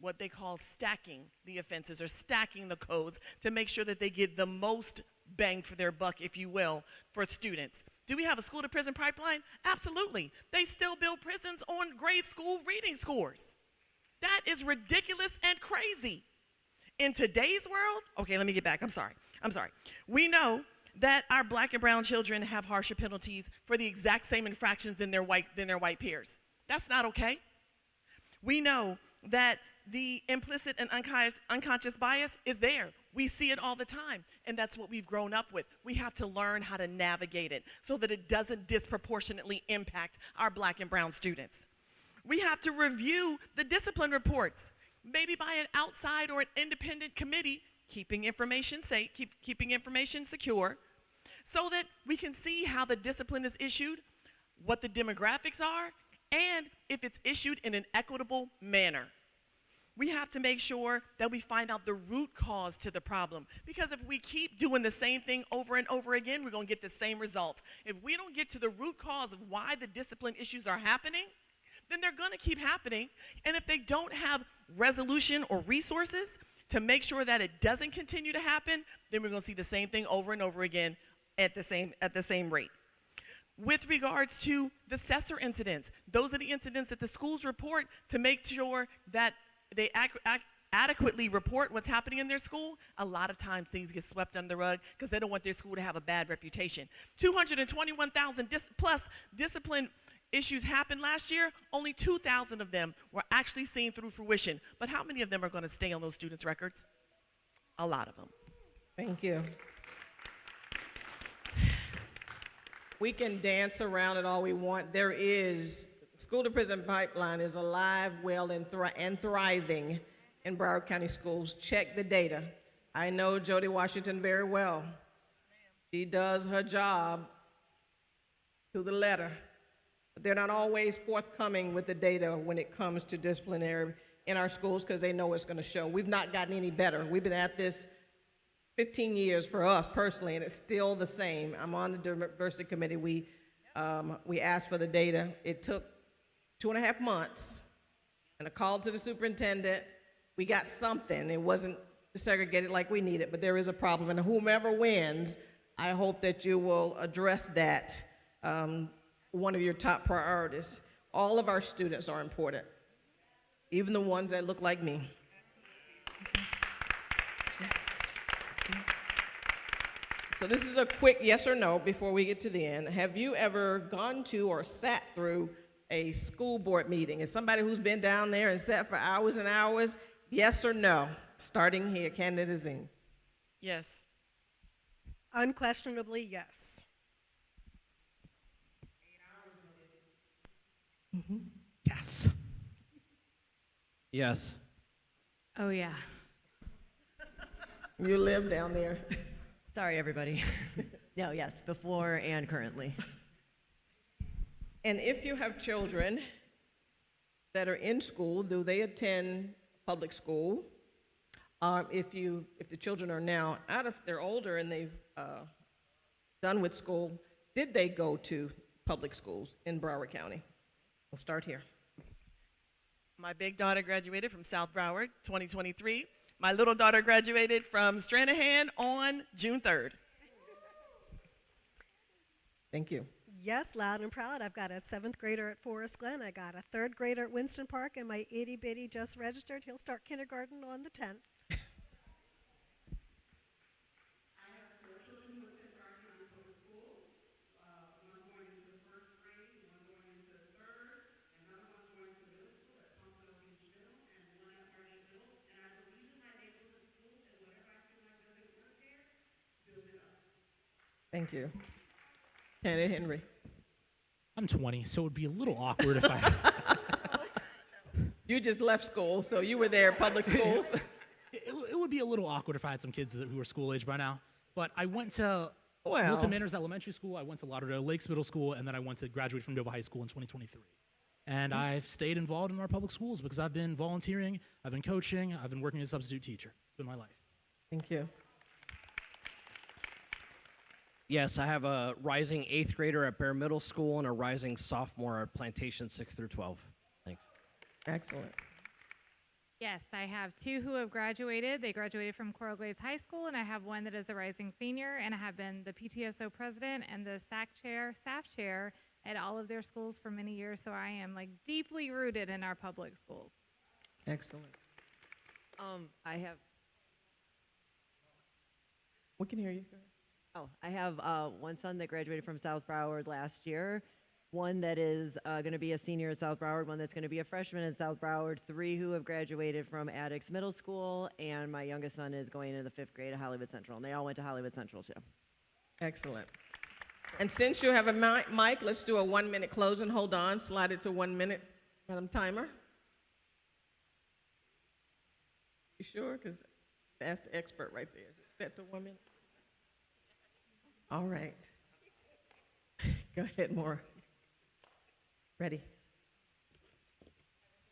what they call stacking the offenses or stacking the codes to make sure that they get the most bang for their buck, if you will, for students. Do we have a school to prison pipeline? Absolutely. They still build prisons on grade school reading scores. That is ridiculous and crazy. In today's world, okay, let me get back. I'm sorry. We know that our black and brown children have harsher penalties for the exact same infractions than their white peers. That's not okay. We know that the implicit and unconscious bias is there. We see it all the time, and that's what we've grown up with. We have to learn how to navigate it so that it doesn't disproportionately impact our black and brown students. We have to review the discipline reports, maybe by an outside or an independent committee, keeping information safe, keeping information secure, so that we can see how the discipline is issued, what the demographics are, and if it's issued in an equitable manner. We have to make sure that we find out the root cause to the problem, because if we keep doing the same thing over and over again, we're going to get the same results. If we don't get to the root cause of why the discipline issues are happening, then they're going to keep happening. And if they don't have resolution or resources to make sure that it doesn't continue to happen, then we're going to see the same thing over and over again at the same rate. With regards to the Cessor incidents, those are the incidents that the schools report to make sure that they adequately report what's happening in their school. A lot of times things get swept under the rug because they don't want their school to have a bad reputation. 221,000 plus discipline issues happened last year. Only 2,000 of them were actually seen through fruition. But how many of them are going to stay on those students' records? A lot of them. Thank you. We can dance around it all we want. There is, school to prison pipeline is alive, well, and thriving in Broward County schools. Check the data. I know Jody Washington very well. She does her job to the letter. But they're not always forthcoming with the data when it comes to disciplinary in our schools because they know it's going to show. We've not gotten any better. We've been at this 15 years for us personally, and it's still the same. I'm on the diversity committee. We asked for the data. It took 2.5 months and a call to the superintendent we got something. It wasn't segregated like we needed, but there is a problem. And whomever wins, I hope that you will address that, one of your top priorities. All of our students are important, even the ones that look like me. So this is a quick yes or no before we get to the end. Have you ever gone to or sat through a school board meeting? Is somebody who's been down there and sat for hours and hours? Yes or no? Starting here, Candidate Zine. Yes. Unquestionably, yes. Yes. Yes. Oh, yeah. You live down there. Sorry, everybody. No, yes, before and currently. And if you have children that are in school, do they attend public school? If the children are now they're older and they've done with school, did they go to public schools in Broward County? We'll start here. My big daughter graduated from South Broward, 2023. My little daughter graduated from Stranahan on June 3rd. Thank you. Yes, loud and proud. I've got a 7th grader at Forest Glen. I got a 3rd grader at Winston Park, and my itty bitty just registered. He'll start kindergarten on the 10th. Thank you. Candidate Henry. I'm 20, so it would be a little awkward if I. You just left school, so you were there, public schools. It would be a little awkward if I had some kids who were school age by now. But I went to Well. Milton Manors Elementary School, I went to Lauderdale Lakes Middle School, and then I went to graduate from Nova High School in 2023. And I've stayed involved in our public schools because I've been volunteering, I've been coaching, I've been working as a substitute teacher. It's been my life. Thank you. Yes, I have a rising 8th grader at Bear Middle School and a rising sophomore at Plantation 6 through 12. Thanks. Excellent. Yes, I have 2 who have graduated. They graduated from Coral Glades High School, and I have 1 that is a rising senior, and I have been the PTSO president and the SAC chair, staff chair at all of their schools for many years, so I am like deeply rooted in our public schools. Excellent. I have We can hear you. Go ahead. I have one son that graduated from South Broward last year, one that is going to be a senior at South Broward, one that's going to be a freshman at South Broward, 3 who have graduated from Addicks Middle School, and my youngest son is going into the 5th grade at Hollywood Central, and they all went to Hollywood Central too. Excellent. And since you have a mic, let's do a 1-minute closing. Hold on, slide it to 1 minute. Madam Timer. You sure? Because that's the expert right there. Is it set to 1 minute? All right. Go ahead, Maura. Ready.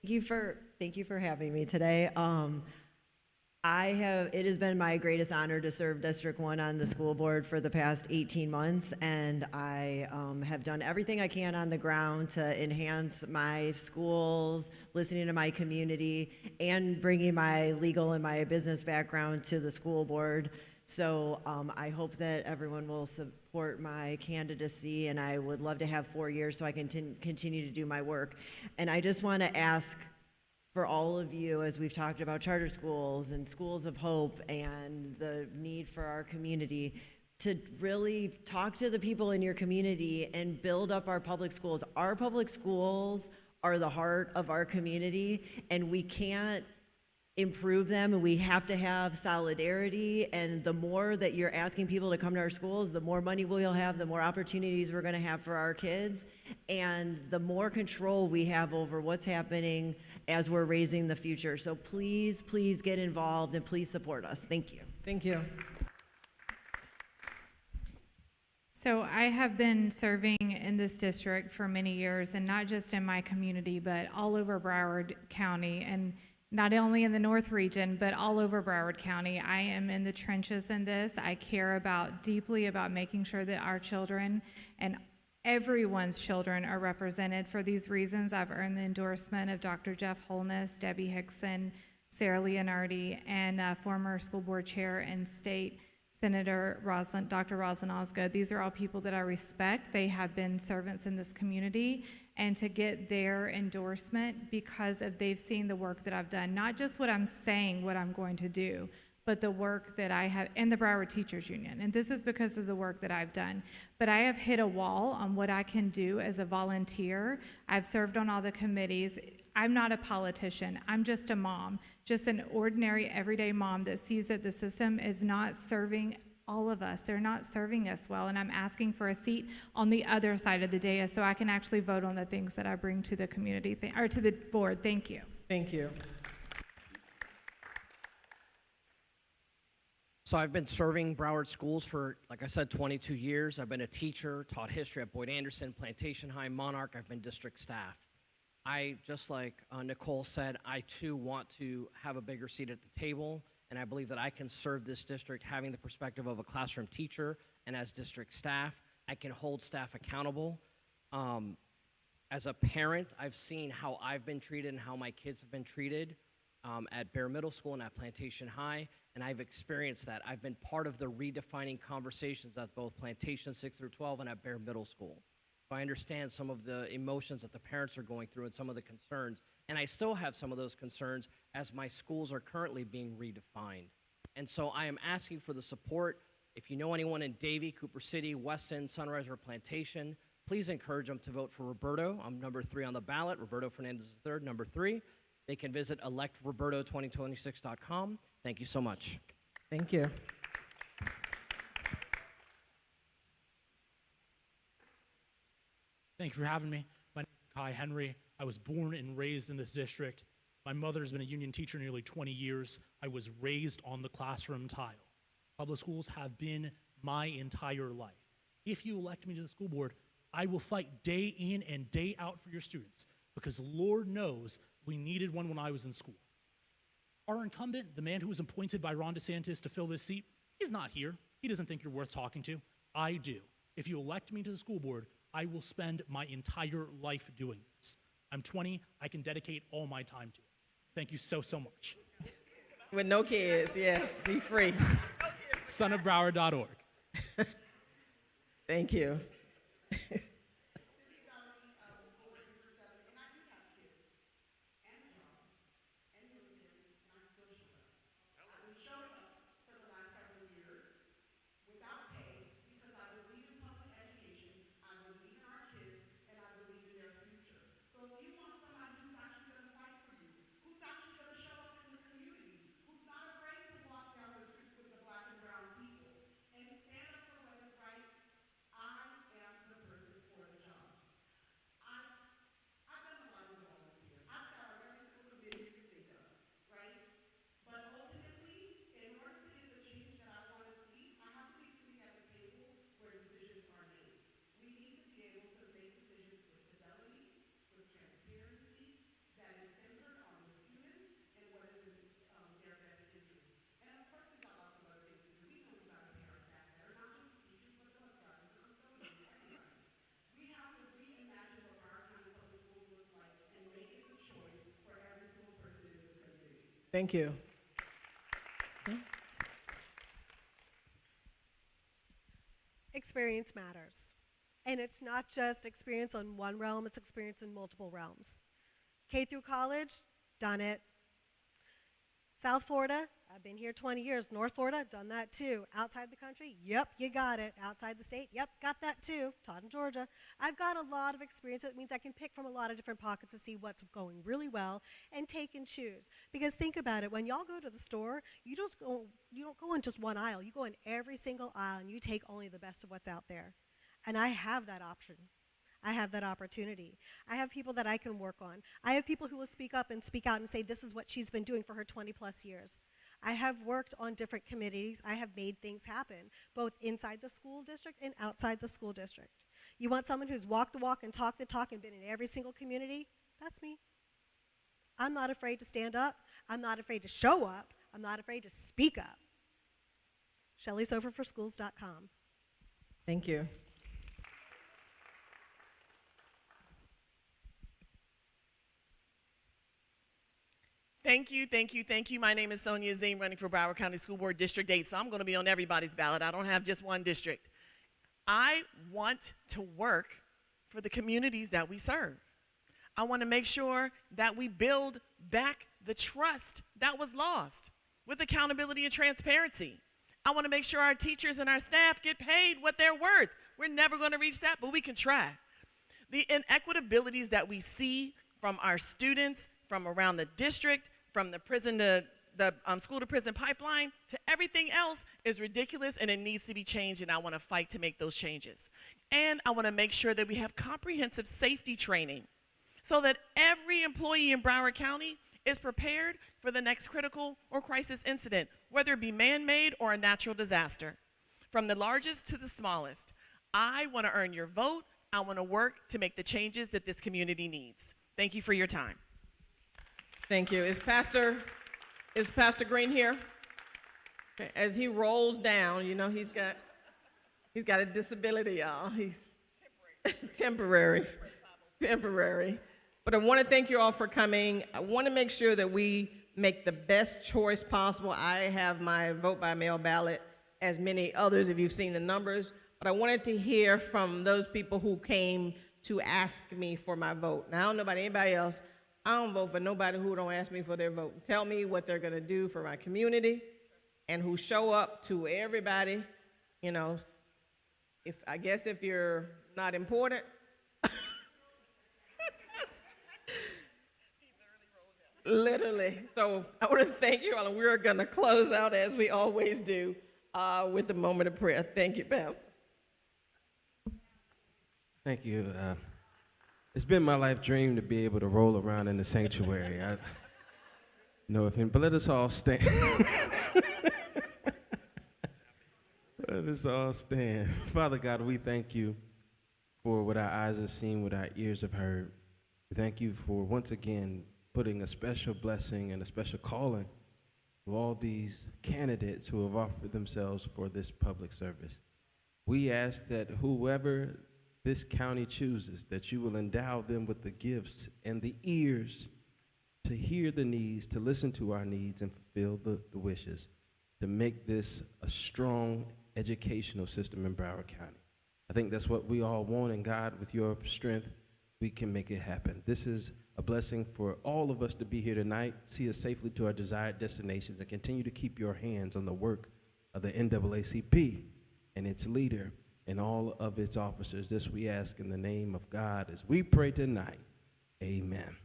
Thank you for having me today. It has been my greatest honor to serve District 1 on the school board for the past 18 months, and I have done everything I can on the ground to enhance my schools, listening to my community, and bringing my legal and my business background to the school board. So I hope that everyone will support my candidacy, and I would love to have 4 years so I can continue to do my work. And I just want to ask for all of you, as we've talked about charter schools and schools of hope and the need for our community, to really talk to the people in your community and build up our public schools. Our public schools are the heart of our community, and we can't improve them, and we have to have solidarity, and the more that you're asking people to come to our schools, the more money we'll have, the more opportunities we're going to have for our kids, and the more control we have over what's happening as we're raising the future. So please, please get involved, and please support us. Thank you. Thank you. So I have been serving in this district for many years, and not just in my community, but all over Broward County, and not only in the North region, but all over Broward County. I am in the trenches in this. I care deeply about making sure that our children and everyone's children are represented. For these reasons, I've earned the endorsement of Dr. Jeff Holness, Debbie Hickson, Sarah Leonardi, and former school board chair and state Senator Dr. Roslyn Osgood. These are all people that I respect. They have been servants in this community, and to get their endorsement because of they've seen the work that I've done, not just what I'm saying, what I'm going to do, but the work that I have, and the Broward Teachers Union, and this is because of the work that I've done. But I have hit a wall on what I can do as a volunteer. I've served on all the committees. I'm not a politician. I'm just a mom, just an ordinary, everyday mom that sees that the system is not serving all of us. They're not serving us well, and I'm asking for a seat on the other side of the dais so I can actually vote on the things that I bring to the community, or to the board. Thank you. Thank you. So I've been serving Broward schools for, like I said, 22 years. I've been a teacher, taught history at Boyd Anderson, Plantation High, Monarch. I've been district staff. I, just like Nicole said, I too want to have a bigger seat at the table, and I believe that I can serve this district having the perspective of a classroom teacher, and as district staff, I can hold staff accountable. As a parent, I've seen how I've been treated and how my kids have been treated at Bear Middle School and at Plantation High, and I've experienced that. I've been part of the redefining conversations at both Plantation 6 through 12 and at Bear Middle School. So I understand some of the emotions that the parents are going through and some of the concerns, and I still have some of those concerns as my schools are currently being redefined. And so I am asking for the support. If you know anyone in Davie, Cooper City, Weston, Sunrise, or Plantation, please encourage them to vote for Roberto. I'm number 3 on the ballot, Roberto Fernandez III, number 3. They can visit electroberto2026.com. Thank you so much. Thank you. Thank you for having me. My name is Kai Henry. I was born and raised in this district. My mother's been a union teacher nearly 20 years. I was raised on the classroom tile. Public schools have been my entire life. If you elect me to the school board, I will fight day in and day out for your students, because Lord knows we needed one when I was in school. Our incumbent, the man who was appointed by Ron DeSantis to fill this seat, he's not here. He doesn't think you're worth talking to. I do. If you elect me to the school board, I will spend my entire life doing this. I'm 20. I can dedicate all my time to it. Thank you so, so much. With no kids, yes, be free. sonofbroward.org. Thank you. Thank you. Experience matters. And it's not just experience on one realm, it's experience in multiple realms. K through college, done it. South Florida, I've been here 20 years. North Florida, done that too. Outside the country, yep, you got it. Outside the state, yep, got that too. Taught in Georgia. I've got a lot of experience. That means I can pick from a lot of different pockets to see what's going really well and take and choose. Because think about it, when y'all go to the store, you don't go in just one aisle. You go in every single aisle and you take only the best of what's out there. And I have that option. I have that opportunity. I have people that I can work on. I have people who will speak up and speak out and say this is what she's been doing for her 20 plus years. I have worked on different committees. I have made things happen, both inside the school district and outside the school district. You want someone who's walked the walk and talked the talk and been in every single community? That's me. I'm not afraid to stand up. I'm not afraid to show up. I'm not afraid to speak up. ShellySoferforschools.com. Thank you. Thank you, thank you, thank you. My name is Sonia Zine, running for Broward County School Board District 8, so I'm going to be on everybody's ballot. I don't have just one district. I want to work for the communities that we serve. I want to make sure that we build back the trust that was lost with accountability and transparency. I want to make sure our teachers and our staff get paid what they're worth. We're never going to reach that, but we can try. The inequitabilities that we see from our students, from around the district, from the prison to the school to prison pipeline to everything else is ridiculous, and it needs to be changed, and I want to fight to make those changes. And I want to make sure that we have comprehensive safety training so that every employee in Broward County is prepared for the next critical or crisis incident, whether it be man-made or a natural disaster. From the largest to the smallest, I want to earn your vote. I want to work to make the changes that this community needs. Thank you for your time. Thank you. Is Pastor Green here? Okay, as he rolls down, you know, he's got a disability, y'all. He's temporary. But I want to thank you all for coming. I want to make sure that we make the best choice possible. I have my vote by mail ballot, as many others if you've seen the numbers, but I wanted to hear from those people who came to ask me for my vote. Now, I don't know about anybody else. I don't vote for nobody who don't ask me for their vote. Tell me what they're going to do for my community and who show up to everybody. You know, I guess if you're not important, literally. So I want to thank you all, and we're going to close out as we always do with a moment of prayer. Thank you, Pastor. Thank you. It's been my life dream to be able to roll around in the sanctuary. I know of him, but let us all stand. Let us all stand. Father God, we thank you for what our eyes have seen, what our ears have heard. We thank you for once again putting a special blessing and a special calling to all these candidates who have offered themselves for this public service. We ask that whoever this county chooses, that you will endow them with the gifts and the ears to hear the needs, to listen to our needs and fulfill the wishes, to make this a strong educational system in Broward County. I think that's what we all want, and God, with your strength, we can make it happen. This is a blessing for all of us to be here tonight, see us safely to our desired destinations, and continue to keep your hands on the work of the NAACP and its leader and all of its officers. This we ask in the name of God as we pray tonight. Amen.